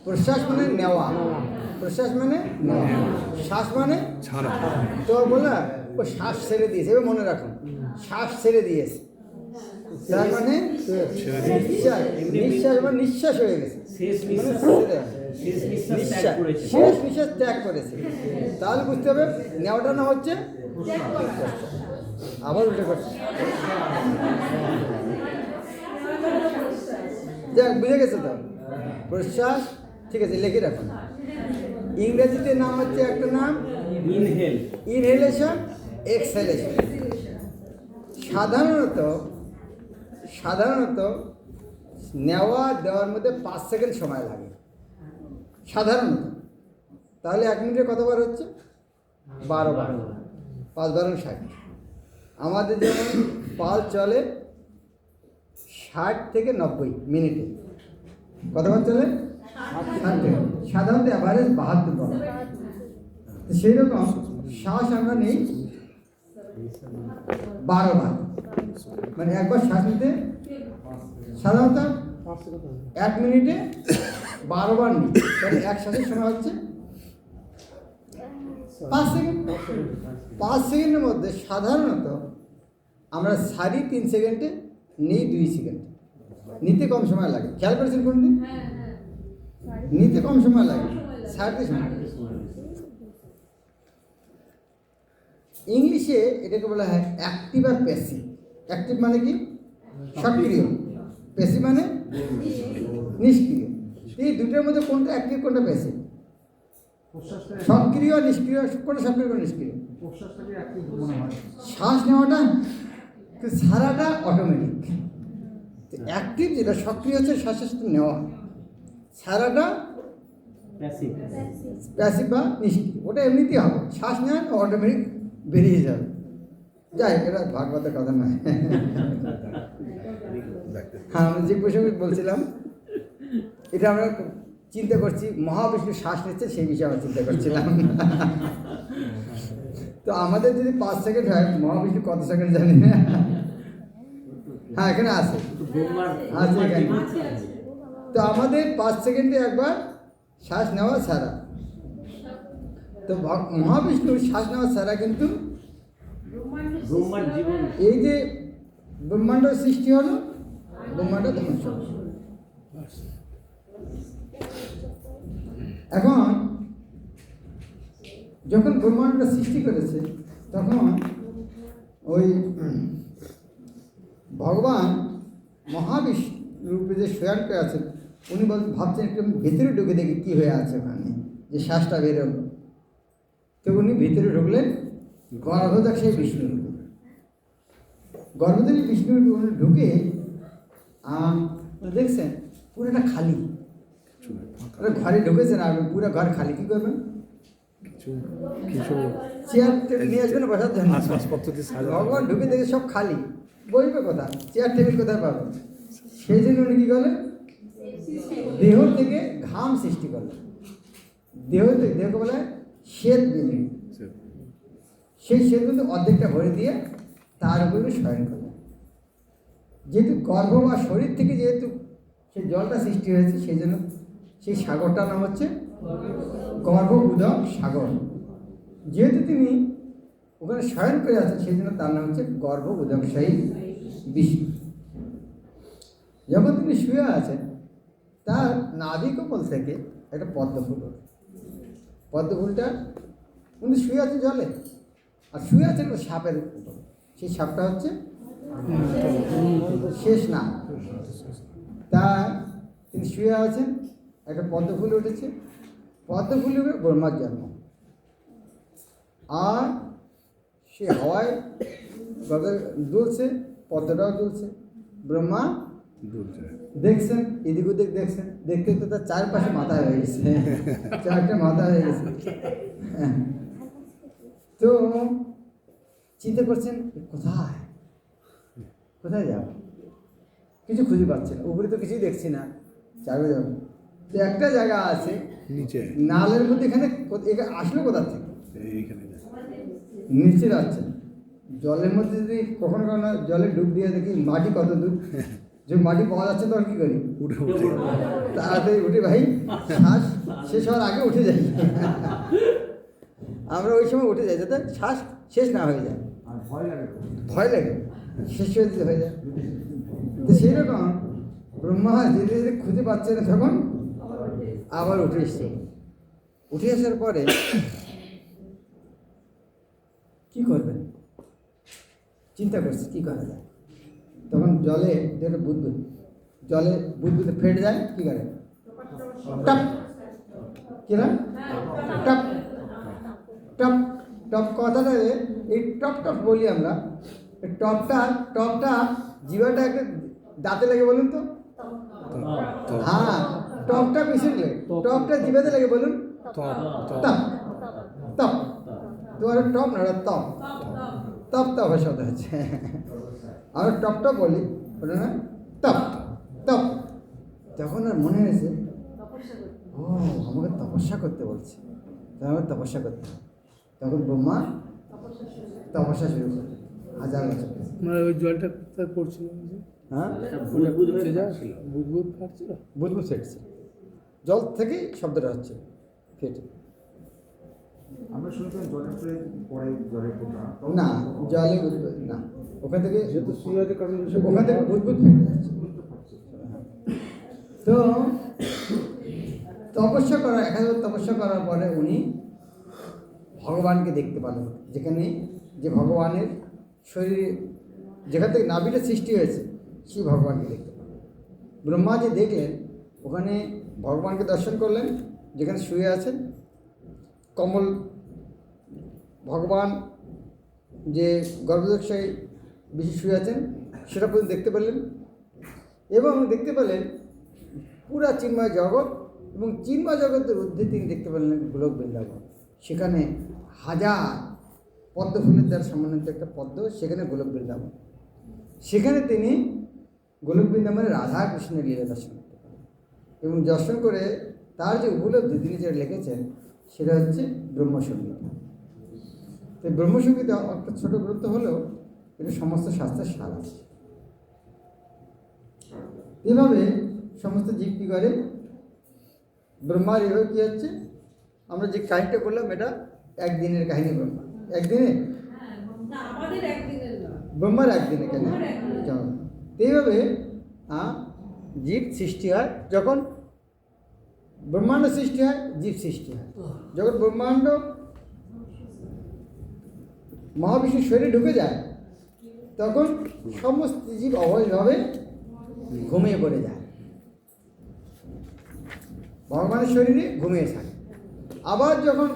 প্রশ্বাস মানে নেওয়া, প্রশ্বাস মানে নেওয়া, শ্বাস মানে ছাড়া। তো বলে ও শ্বাস ছেড়ে দিয়েছে, এবার মনে রাখুন, শ্বাস ছেড়ে দিয়েছে, তার মানে নিঃশ্বাস, নিঃশ্বাস মানে নিঃশ্বাস হয়ে গেছে, শেষ নিঃশ্বাস ত্যাগ করেছে। তাহলে বুঝতে হবে নেওয়াটা না হচ্ছে আবার উঠে করছে। যাক বুঝে গেছে তো প্রশ্বাস, ঠিক আছে লিখে রাখুন। ইংরেজিতে নাম হচ্ছে একটা নাম ইনহেলেশন, এক্সহেলেশন। সাধারণত নেওয়া দেওয়ার মধ্যে 5 সেকেন্ড সময় লাগে সাধারণত। তাহলে 1 মিনিটে কতবার হচ্ছে? 12 বার। 5 12 60। আমাদের যেমন পাল চলে 60 থেকে 90 মিনিটে। কতবার চলে? 60 থেকে। সাধারণত অ্যাভারেজ 72 বার। সেই রকম শ্বাস আমরা নেই 12 বার, মানে একবার শ্বাস নিতে সাধারণত 1 মিনিটে 12 বার নিই, তাহলে এক শ্বাসের সময় হচ্ছে 5 সেকেন্ড। 5 সেকেন্ডের মধ্যে সাধারণত আমরা 3.5 সেকেন্ডে নিই 2 সেকেন্ড। নিতে কম সময় লাগে, খেয়াল করেছেন কোন দিন? নিতে কম সময় লাগে, 3.5 মিনিট। ইংলিশে এটাকে বলা হয় অ্যাক্টিভ আর প্যাসিভ। অ্যাক্টিভ মানে কি? সক্রিয়। প্যাসিভ মানে নিষ্ক্রিয়। এই দুটোর মধ্যে কোনটা অ্যাক্টিভ, কোনটা প্যাসিভ? প্রশ্বাসটা সক্রিয় নিষ্ক্রিয়, কোনটা সক্রিয় কোনটা নিষ্ক্রিয়? প্রশ্বাসটাকে অ্যাক্টিভ মনে হয়। শ্বাস নেওয়াটা সারাটা অটোমেটিক। অ্যাক্টিভ যেটা সক্রিয় হচ্ছে শ্বাস নেওয়া, সারাটা প্যাসিভ। প্যাসিভ বা নিষ্ক্রিয়। ওটা এমনিতেই হবে, শ্বাস নেওয়া অটোমেটিক বেরিয়ে যাবে। যাই, এটা ভাগবতের কথা নয়। হ্যাঁ, আমি যে প্রসঙ্গে বলছিলাম, এটা আমরা চিন্তা করছি মহাবিষ্ণু শ্বাস নিচ্ছে, সেই বিষয়ে আমরা চিন্তা করছিলাম। তো আমাদের যদি 5 সেকেন্ড হয়, মহাবিষ্ণু কত সেকেন্ড জানি না। হ্যাঁ, এখানে আছে, আছে এখানে। তো আমাদের 5 সেকেন্ডে একবার শ্বাস নেওয়া ছাড়া। তো মহাবিষ্ণুর শ্বাস নেওয়া ছাড়া কিন্তু ব্রহ্মার জীবন। এই যে ব্রহ্মাণ্ড সৃষ্টি হলো, ব্রহ্মাণ্ড ধ্বংস হলো। এখন যখন ব্রহ্মাণ্ডটা সৃষ্টি করেছে, তখন ওই ভগবান মহাবিষ্ণু রূপে যে শয়ন করে আছেন, উনি ভাবছেন একটু ভেতরে ঢুকে দেখি কী হয়ে আছে ওখানে, যে শ্বাসটা বেরোলো। তো উনি ভিতরে ঢুকলেন, গর্ভদক সেই বিষ্ণু রূপে। গর্ভদক বিষ্ণু রূপে উনি ঢুকে দেখছেন পুরোটা খালি। ওরা ঘরে ঢুকেছেন আর পুরো ঘর খালি, কী করবেন? চেয়ার টেবিল নিয়ে আসবেন বসার জন্য। ভগবান ঢুকে দেখে সব খালি, বলবে কোথায়? চেয়ার টেবিল কোথায় পাবেন? সেই জন্য উনি কী করলেন? দেহ থেকে ঘাম সৃষ্টি করলেন। দেহকে বলে শ্বেত বিন্দু। সেই শ্বেত বিন্দু অর্ধেকটা ভরে দিয়ে তার উপরে শয়ন করলেন। যেহেতু গর্ভ বা শরীর থেকে যেহেতু সেই জলটা সৃষ্টি হয়েছে, সেই জন্য সেই সাগরটার নাম হচ্ছে গর্ভ উদক সাগর। যেহেতু তিনি ওখানে শয়ন করে আছেন, সেই জন্য তার নাম হচ্ছে গর্ভ উদকশায়ী বিষ্ণু। যখন তিনি শুয়ে আছেন, তার নাভি কমল থেকে একটা পদ্ম ফুল ওঠে। পদ্ম ফুলটা উনি শুয়ে আছেন জলে, আর শুয়ে আছেন সাপের উপর। সেই সাপটা হচ্ছে শেষ না। তা তিনি শুয়ে আছেন, একটা পদ্ম ফুল উঠেছে। পদ্ম ফুলে ব্রহ্মার জন্ম। আর সে হাওয়ায় দুলছে, পদ্মটাও দুলছে। ব্রহ্মা দেখছেন, এদিক ওদিক দেখছেন, দেখতে দেখতে তার চারপাশে মাথা হয়ে গেছে, 4টে মাথা হয়ে গেছে। তো চিন্তা করছেন কোথায় কোথায় যাব, কিছু খুঁজে পাচ্ছে না। উপরে তো কিছুই দেখছি না, চারবে যাবো। তো একটা জায়গা আছে নিচে, নালের মধ্যে, এখানে আসলো কোথা থেকে? নিচে যাচ্ছে। জলের মধ্যে যদি কখনো কখনো জলে ডুব দিয়ে দেখি মাটি কত দূর, যে মাটি পাওয়া যাচ্ছে তখন কী করি? তাড়াতাড়ি উঠে ভাই, শ্বাস শেষ হওয়ার আগে উঠে যাই। আমরা ওই সময় উঠে যাই যাতে শ্বাস শেষ না হয়ে যায়। আর ভয় লাগে, ভয় লাগে শেষ হয়ে যায়। তো সেই রকম ব্রহ্মা ধীরে ধীরে খুঁজে পাচ্ছে না, তখন আবার উঠে এসছে। উঠে আসার পরে কী করবেন চিন্তা করছে, কী করা যায়। তখন জলে যেটা বুদবুদ, জলে বুদবুদে ফেটে যায়, কী করে? টপ, কিনা টপ টপ টপ কথাটা, এই টপ টপ বলি আমরা। এই টপটা জিভাটা একটা দাঁতে লাগে বলুন তো। হ্যাঁ, টপটা বেশি লাগে, টপটা জিভাতে লাগে বলুন। তপ তপ তপ তপ তোমার টপ না তপ তপ তপ শব্দ হচ্ছে আর টপটা বলি ওটা না তপ তপ তখন আর মনে হয়েছে ও আমাকে তপস্যা করতে বলছে আমাকে তপস্যা করতে হবে। তখন ব্রহ্মা তপস্যা শুরু করে হাজার বছর ধরে। মানে ওই জলটা কোথায় পড়ছিল যে? হ্যাঁ বুদবুদ হয়ে উঠে যায় যাচ্ছিল। বুদবুদ ফাটছিল বুঝবুঝ ফেটছে জল থেকেই শব্দটা হচ্ছে ফেটে আমরা শুনতাম জলের পরে জলের ফোঁটা না জলে বুঝবুঝ না ওখান থেকে যেহেতু সুরাজের কারণে ওখান থেকে বুঝবুঝ ফেটে যাচ্ছে তো তপস্যা করা 1000 তপস্যা করার পরে উনি ভগবানকে দেখতে পেলেন যেখানে যে ভগবানের শরীরে যেখান থেকে নাভিটা সৃষ্টি হয়েছে সেই ভগবানকে দেখতে পেলেন ব্রহ্মা যে দেখলেন ওখানে ভগবানকে দর্শন করলেন যেখানে শুয়ে আছেন কমল ভগবান যে গর্ভদক্ষায় বেশি শুয়ে আছেন সেটা পর্যন্ত দেখতে পেলেন এবং দেখতে পেলেন পুরা চিন্ময় জগৎ এবং চিন্ময় জগতের ঊর্ধ্বে তিনি দেখতে পেলেন গোলক বৃন্দাবন সেখানে হাজার পদ্ম ফুলের দ্বারা সমন্বিত একটা পদ্ম সেখানে গোলক বৃন্দাবন সেখানে তিনি গোলক বৃন্দাবনে রাধা কৃষ্ণের লীলা দর্শন করতে পারেন এবং দর্শন করে তার যে উপলব্ধি তিনি যেটা লিখেছেন সেটা হচ্ছে ব্রহ্মসংগীতা তো ব্রহ্মসংগীতা একটা ছোট গ্রন্থ হলেও এটা সমস্ত শাস্ত্রের সার আছে এভাবে সমস্ত জীব কী করে ব্রহ্মার এভাবে কী হচ্ছে আমরা যে কাহিনীটা করলাম এটা একদিনের কাহিনী ব্রহ্মা একদিনে ব্রহ্মার একদিনে কেন এইভাবে জীব সৃষ্টি হয় যখন ব্রহ্মাণ্ড সৃষ্টি হয় জীব সৃষ্টি হয় যখন ব্রহ্মাণ্ড মহাবিষ্ণুর শরীরে ঢুকে যায় তখন সমস্ত জীব অবশ্যভাবে ঘুমিয়ে পড়ে যায় ভগবানের শরীরে ঘুমিয়ে থাকে আবার যখন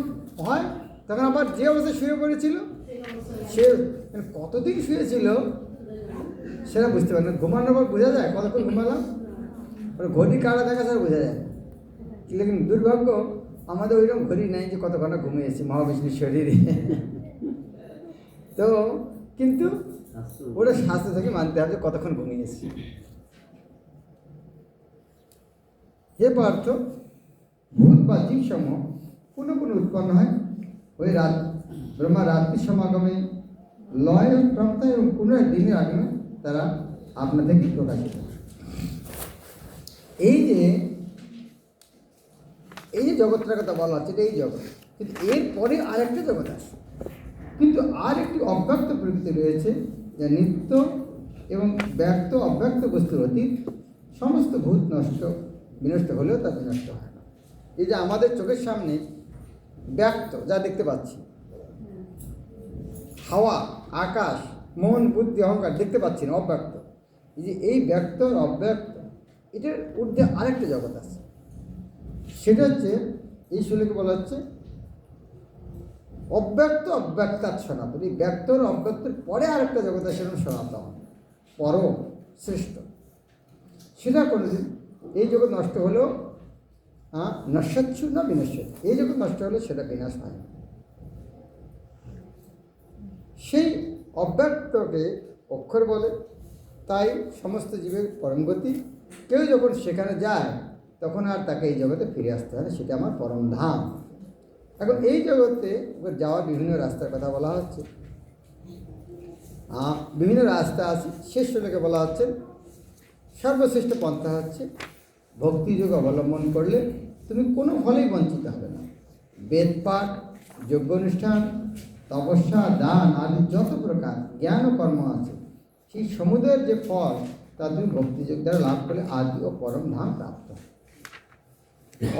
হয় তখন আবার যে অবস্থায় শুয়ে পড়েছিল সে কতদিন শুয়েছিল সেটা বুঝতে পারে না ঘুমানোর পর বোঝা যায় কতক্ষণ ঘুমালাম ঘড়ি কাটা দেখা ছাড়া বোঝা যায় লেকিন দুর্ভাগ্য আমাদের ওইরকম ঘড়ি নেই যে কত ঘন্টা ঘুমিয়েছি মহাবিষ্ণুর শরীরে তো কিন্তু ওটা শাস্ত্র থেকে মানতে হবে যে কতক্ষণ ঘুমিয়েছি হে পার্থ ভূত বা জীব সমূহ পুনঃ পুনঃ উৎপন্ন হয় ওই রাত ব্রহ্মা রাত্রি সমাগমে লয় প্রাপ্ত এবং পুনরায় দিনের আগমে তারা আপনা থেকে প্রকাশিত এই যে জগৎটার কথা বলা হচ্ছে এটা এই জগৎ কিন্তু এরপরে আরেকটা জগৎ আসে কিন্তু আর একটি অব্যক্ত প্রকৃতি রয়েছে যা নিত্য এবং ব্যক্ত অব্যক্ত বস্তুর অতীত সমস্ত ভূত বিনষ্ট হলেও তা বিনষ্ট হয় না এই যে আমাদের চোখের সামনে ব্যক্ত যা দেখতে পাচ্ছি হাওয়া আকাশ মন বুদ্ধি অহংকার দেখতে পাচ্ছি না অব্যক্ত এই যে এই ব্যক্ত অব্যক্ত এটার ঊর্ধ্বে আরেকটা জগৎ আছে সেটা হচ্ছে এই শ্লোকে বলা হচ্ছে অব্যক্ত অব্যক্তাৎ সনাতন এই ব্যক্তর অব্যক্তের পরে আরেকটা জগৎ আছে সেরকম সনাতন পরম শ্রেষ্ঠ সেটা কোনোদিন এই জগৎ নষ্ট হলেও নশ্বচ্ছু না বিনশ্বর এই জগৎ নষ্ট হলে সেটা বিনাশ হয় না সেই অব্যক্তকে অক্ষর বলে তাই সমস্ত জীবের পরম গতি কেউ যখন সেখানে যায় তখন আর তাকে এই জগতে ফিরে আসতে হয় না সেটা আমার পরম ধাম এখন এই জগতে যাওয়ার বিভিন্ন রাস্তার কথা বলা হচ্ছে বিভিন্ন রাস্তা আছে শেষ শ্লোকে বলা হচ্ছে সর্বশ্রেষ্ঠ পন্থা হচ্ছে ভক্তিযোগ অবলম্বন করলে তুমি কোনো ফলেই বঞ্চিত হবে না বেদপাঠ যজ্ঞ অনুষ্ঠান তপস্যা দান আদি যত প্রকার জ্ঞান ও কর্ম আছে সেই সমুদয়ের যে ফল তা তুমি ভক্তিযোগ দ্বারা লাভ করলে আদি ও পরম ধাম প্রাপ্ত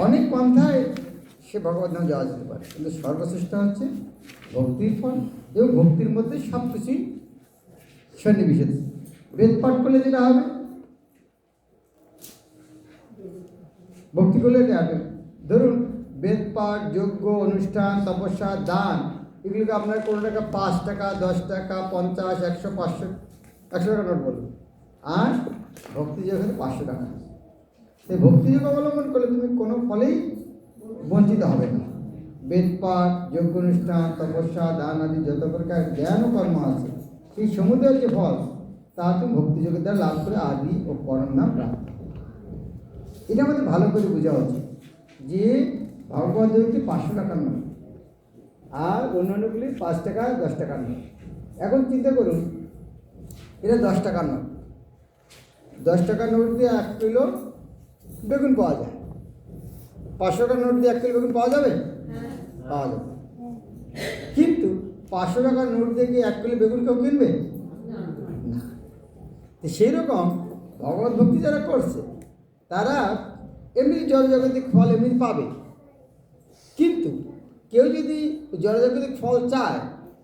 অনেক পন্থায় সে ভগবত ধাম যাওয়া যেতে পারে কিন্তু সর্বশ্রেষ্ঠ হচ্ছে ভক্তির ফল এবং ভক্তির মধ্যে সব কিছুই সন্নিবেশিত বেদ পাঠ করলে যেটা হবে ভক্তি করলে এটা হবে ধরুন বেদ পাঠ যজ্ঞ অনুষ্ঠান তপস্যা দান এগুলোকে আপনার কোনো টাকা 5 টাকা 10 টাকা 50 100 500 100 টাকা নোট বলুন আর ভক্তিযোগ হলে 500 টাকা সেই ভক্তিযোগ অবলম্বন করলে তুমি কোনো ফলেই বঞ্চিত হবে না বেদপাঠ, যজ্ঞ অনুষ্ঠান, তপস্যা, দান আদি যত প্রকার জ্ঞান ও কর্ম আছে, সেই সমুদয়ের যে ফল তা তুমি ভক্তিযোগের দ্বারা লাভ করে আদি ও পরম নাম প্রাপ্ত। এটা আমাদের ভালো করে বোঝা উচিত যে ভগবত গীতা 500 টাকার নয়, আর অন্যান্যগুলি 5 টাকা 10 টাকার নয়। এখন চিন্তা করুন, এটা 10 টাকার নোট। 10 টাকার নোট দিয়ে 1 কিলো বেগুন পাওয়া যায়। 500 টাকার নোট দিয়ে 1 কিলো বেগুন পাওয়া যাবে? পাওয়া যাবে। কিন্তু 500 টাকার নোট দিয়ে কি 1 কিলো বেগুন কেউ কিনবে না। তো সেই রকম ভগবত ভক্তি যারা করছে তারা এমনি জড়জাগতিক ফল এমনি পাবে। কিন্তু কেউ যদি জড়জাগতিক ফল চায়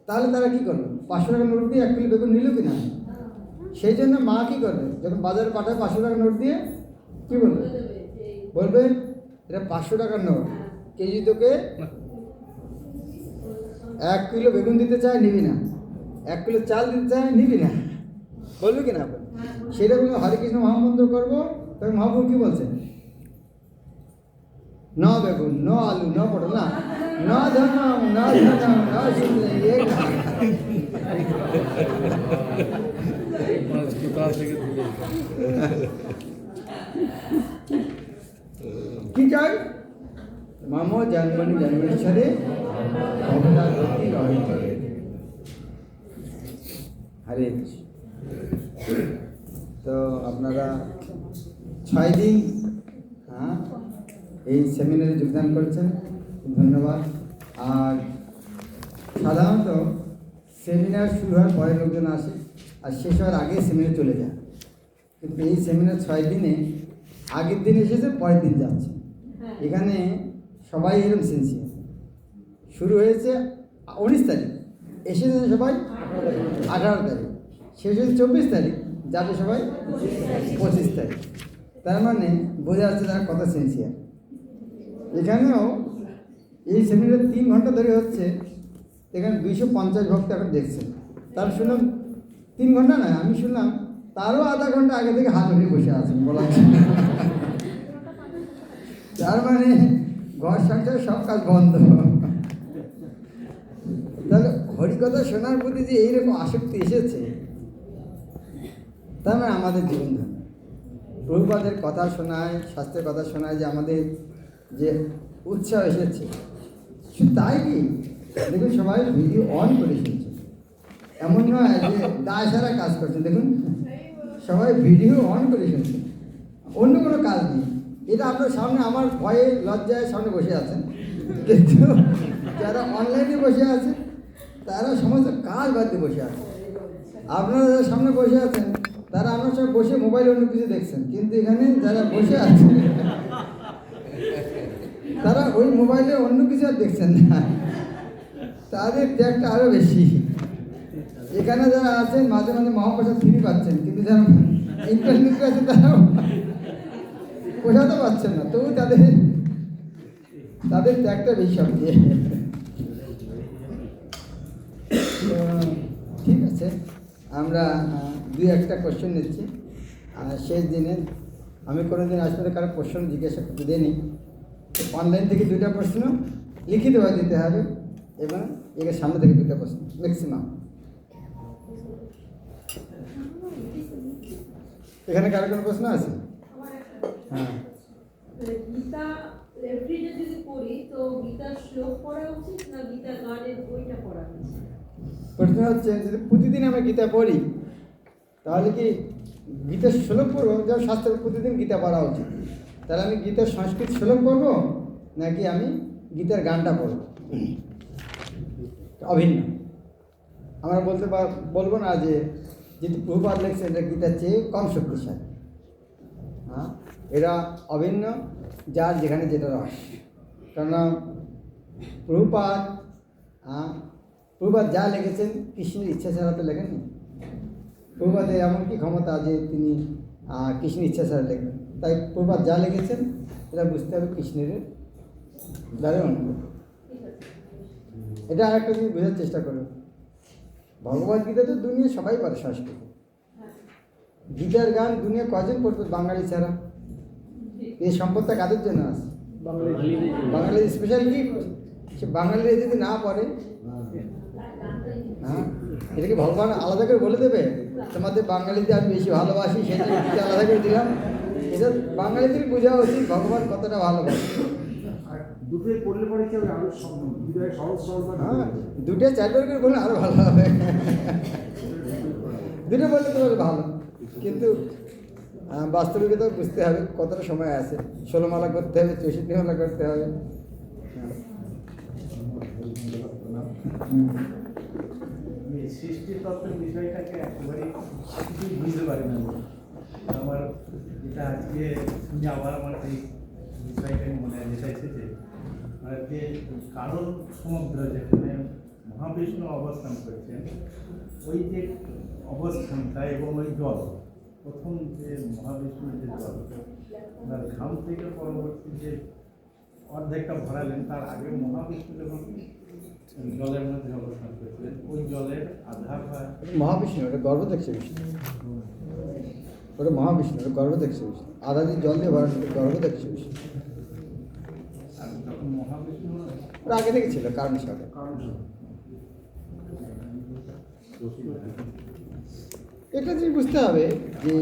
তাহলে তারা কী করবে? 500 টাকার নোট দিয়ে 1 কিলো বেগুন নিল কি না? সেই জন্য মা কী করবে? যখন বাজারে পাঠায় 500 টাকার নোট দিয়ে কী বলবে? বলবে এটা 500 টাকার নোট, কেউ যদি তোকে 1 কিলো বেগুন দিতে চায় নিবি না, 1 কিলো চাল দিতে চায় নিবি না, বলবে কি না? সেটা বলবো হরে কৃষ্ণ মহামন্ত্র করবো। তখন মহাপুর কী বলছেন? ন বেগুন, ন আলু, ন পটল, না ন ধনম, ন ধনম, ন শুনলে মানুষ কোথা থেকে দিলে কি চাই? মাম জন্মনি জন্মেশ্বরে ভবতার গতি রহে চলে। হরে কৃষ্ণ। তো আপনারা 6 দিন এই সেমিনারে যোগদান করেছেন, ধন্যবাদ। আর সাধারণত সেমিনার শুরু হওয়ার পরে লোকজন আসে আর শেষ হওয়ার আগে সেমিনার চলে যায়, কিন্তু এই সেমিনার 6 দিনে আগের দিন এসেছে, পরের দিন যাচ্ছে। এখানে সবাই এরকম সিনসিয়ার। শুরু হয়েছে 19 তারিখ, এসেছে সবাই 18 তারিখ, শেষ হয়েছে 24 তারিখ, যাবে সবাই 25 তারিখ। তার মানে বোঝা যাচ্ছে তারা কত সিনসিয়ার। এখানেও এই সেমিনার 3 ঘন্টা ধরে হচ্ছে, এখানে 250 ভক্ত এখন দেখছেন। তার শুনলাম 3 ঘন্টা নয়, আমি শুনলাম তারও আধা ঘন্টা আগে থেকে হাত ধরে বসে আছেন বলা হচ্ছে। তার মানে ঘর সংসার সব কাজ বন্ধ। তাহলে হরিকথা শোনার প্রতি যে এইরকম আসক্তি এসেছে, তার মানে আমাদের জীবন ধর্ম। প্রভুপাদের কথা শোনায়, শাস্ত্রের কথা শোনায়, যে আমাদের যে উৎসাহ এসেছে। শুধু তাই কি, দেখুন সবাই ভিডিও অন করে শুনছে, এমন নয় যে দায় সারা কাজ করছে। দেখুন সবাই ভিডিও অন করে শুনছে, অন্য কোনো কাজ নেই। এটা আপনার সামনে, আমার ভয়ে লজ্জায় সামনে বসে আছেন, কিন্তু যারা অনলাইনে বসে আছে তারা সমস্ত কাজ বাদ দিয়ে বসে আছে। আপনারা যারা সামনে বসে আছেন তারা আপনার সঙ্গে বসে মোবাইল অন্য কিছু দেখছেন, কিন্তু এখানে যারা বসে আছে তারা ওই মোবাইলে অন্য কিছু আর দেখছেন না, তাদের ত্যাগটা আরও বেশি। এখানে যারা আছেন মাঝে মাঝে মহাপ্রসাদ ফ্রি পাচ্ছেন, কিন্তু যারা ইন্টারনেটে আছে তারা পোষাতে পারছেন না, তবু তাদের ত্যাগটা বেশি সব দিয়ে। ঠিক আছে, আমরা 2-1টা কোশ্চেন নিচ্ছি। শেষ দিনে আমি কোনোদিন আসলে কারো প্রশ্ন জিজ্ঞাসা করতে দিইনি। অনলাইন থেকে 2টা প্রশ্ন লিখিতভাবে দিতে হবে, এবং এর সামনে থেকে 2টা প্রশ্ন ম্যাক্সিমাম। এখানে কারো কোনো প্রশ্ন আছে? হ্যাঁ, গীতা এভরিডে যদি পড়ি তো গীতার শ্লোক পড়া উচিত না গীতা গানের বইটা পড়া উচিত? প্রশ্ন হচ্ছে যদি প্রতিদিন আমরা গীতা পড়ি তাহলে কি গীতার শ্লোক পড়বো? যেমন শাস্ত্র প্রতিদিন গীতা পড়া উচিত, তাহলে আমি গীতার সংস্কৃত শ্লোক পড়বো নাকি আমি গীতার গানটা পড়বো? অভিন্ন। আমরা বলবো না যে যেহেতু প্রভুপাদ লেখছে এটা গীতার চেয়ে কম শক্তিশালী। হ্যাঁ, এরা অভিন্ন, যার যেখানে যেটা রস। কেননা প্রভুপাদ যা লিখেছেন কৃষ্ণের ইচ্ছা ছাড়া তো লেখেননি। প্রভুপাদের এমন কি ক্ষমতা যে তিনি কৃষ্ণের ইচ্ছা ছাড়া লেখবেন? তাই প্রভুপাদ যা লিখেছেন এটা বুঝতে হবে কৃষ্ণের দ্বারা অনুভব। এটা আরেকটা জিনিস বোঝার চেষ্টা করুন, ভগবদ্গীতা তো দুনিয়া সবাই পারে সংস্কৃত, গীতার গান দুনিয়া কজন পড়তো বাঙালি ছাড়া? এই সম্পদটা কাদের জন্য আছে? বাঙালি স্পেশাল গিফট, সে বাঙালিরা যদি না পড়ে, হ্যাঁ, এটা কি ভগবান আলাদা করে বলে দেবে তোমাদের বাঙালিদের আমি বেশি ভালোবাসি সেই জন্য গীতা আলাদা করে দিলাম? এটা বাঙালিদের বোঝা উচিত ভগবান কতটা ভালোবাসে। আর দুটোই পড়লে পরে কি হবে, আরো হৃদয়ে সহজ সরল হয় না? হ্যাঁ, দুটো চারবার করে বললে আরো ভালো হবে। দুটো বললে তো ভালো, কিন্তু বাস্তবিকতা বুঝতে হবে কতটা সময় আছে। 16 মালা করতে হবে, 64 মালা করতে হবে। আমি সৃষ্টিতত্ত্বের বিষয়টাকে একেবারেই কিছুই বুঝতে পারি না। আমার যেটা আজকে শুনে আবার আমার সেই বিষয়টাই মনে এসেছে, মানে যে কারণ সমুদ্র যেখানে মহাবিষ্ণু অবস্থান করছেন, ওই যে অবস্থানটা এবং ওই জল, প্রথম যে মহাবিষ্ণুর যে জল, ওনার ঘাম থেকে পরবর্তী যে অর্ধেকটা ভরালেন, তার আগে মহাবিষ্ণু যখন জলের মধ্যে অবস্থান করছিলেন, ওই জলের আধা বা মহাবিষ্ণু, ওটা গর্ব দেখছে বিষ্ণু, ওটা মহাবিষ্ণু, ওটা গর্ব দেখছে বিষ্ণু। আধা দিন জল দিয়ে ভরা, গর্ব দেখছে বিষ্ণু। আর যখন মহাবিষ্ণু ওটা আগে থেকে ছিল কারণ হিসাবে। এটা জিনিস বুঝতে হবে যে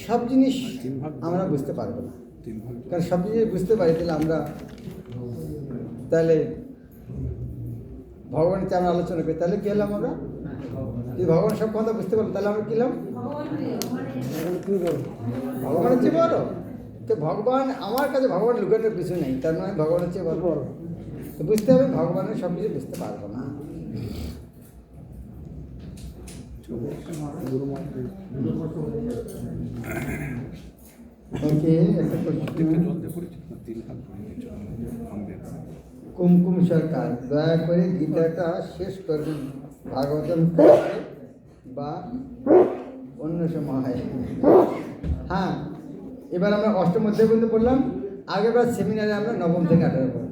সব জিনিস আমরা বুঝতে পারবো না, কারণ সব জিনিস বুঝতে পারি তাহলে আমরা, তাহলে ভগবানের চেয়ে আমরা আলোচনা করি, তাহলে কি হলাম আমরা? যদি ভগবান সব কথা বুঝতে পারলাম তাহলে আমরা কি হলাম? ভগবানের চেয়ে বড়। তো ভগবান আমার কাছে, ভগবান লুকানোর কিছু নেই, তার মানে ভগবানের চেয়ে বড়। তো বুঝতে হবে ভগবানের সব কিছু বুঝতে পারবো না। ওকে, একটা কুমকুম সরকার, দয়া করে গীতাটা শেষ করবেন ভাগবতম বা অন্য সময়। হ্যাঁ, এবার আমরা অষ্টম অধ্যায় পর্যন্ত পড়লাম, আগেরবার সেমিনারে আমরা 9ম থেকে 18 পড়লাম।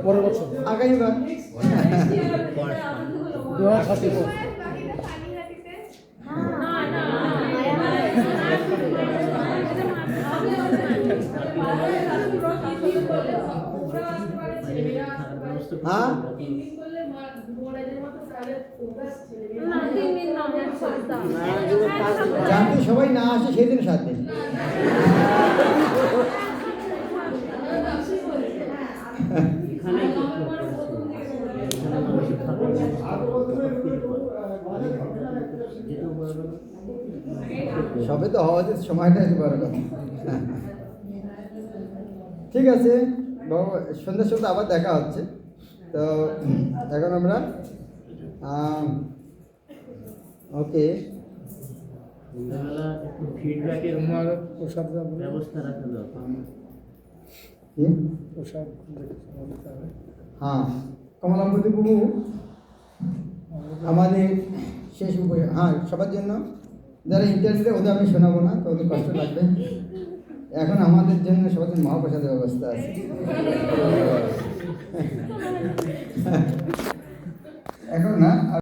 পরের বছর আগামীবার 2034 হ্যাঁ, যাতে সবাই না আসে সেই দিন 7 দিন। সবে তো হওয়া উচিত, সময়টা একটু বড় কথা। ঠিক আছে, সন্ধ্যার সময় আবার দেখা হচ্ছে। তো এখন আমরা ওকে, সন্ধ্যাবেলা একটু ফিডব্যাকের তোমার প্রসাদ ব্যবস্থা রাখা দরকার। কি? প্রসাদ দিতে হবে। হ্যাঁ, কমলাপতি বাবু আমাদের শেষ উপরে, হ্যাঁ, সবার জন্য যারা ইন্টারনেটে, ওদের আমি শোনাবো না, তো ওদের কষ্ট লাগবে। এখন আমাদের জন্য সবার জন্য মহাপ্রসাদের ব্যবস্থা আছে। এখন না।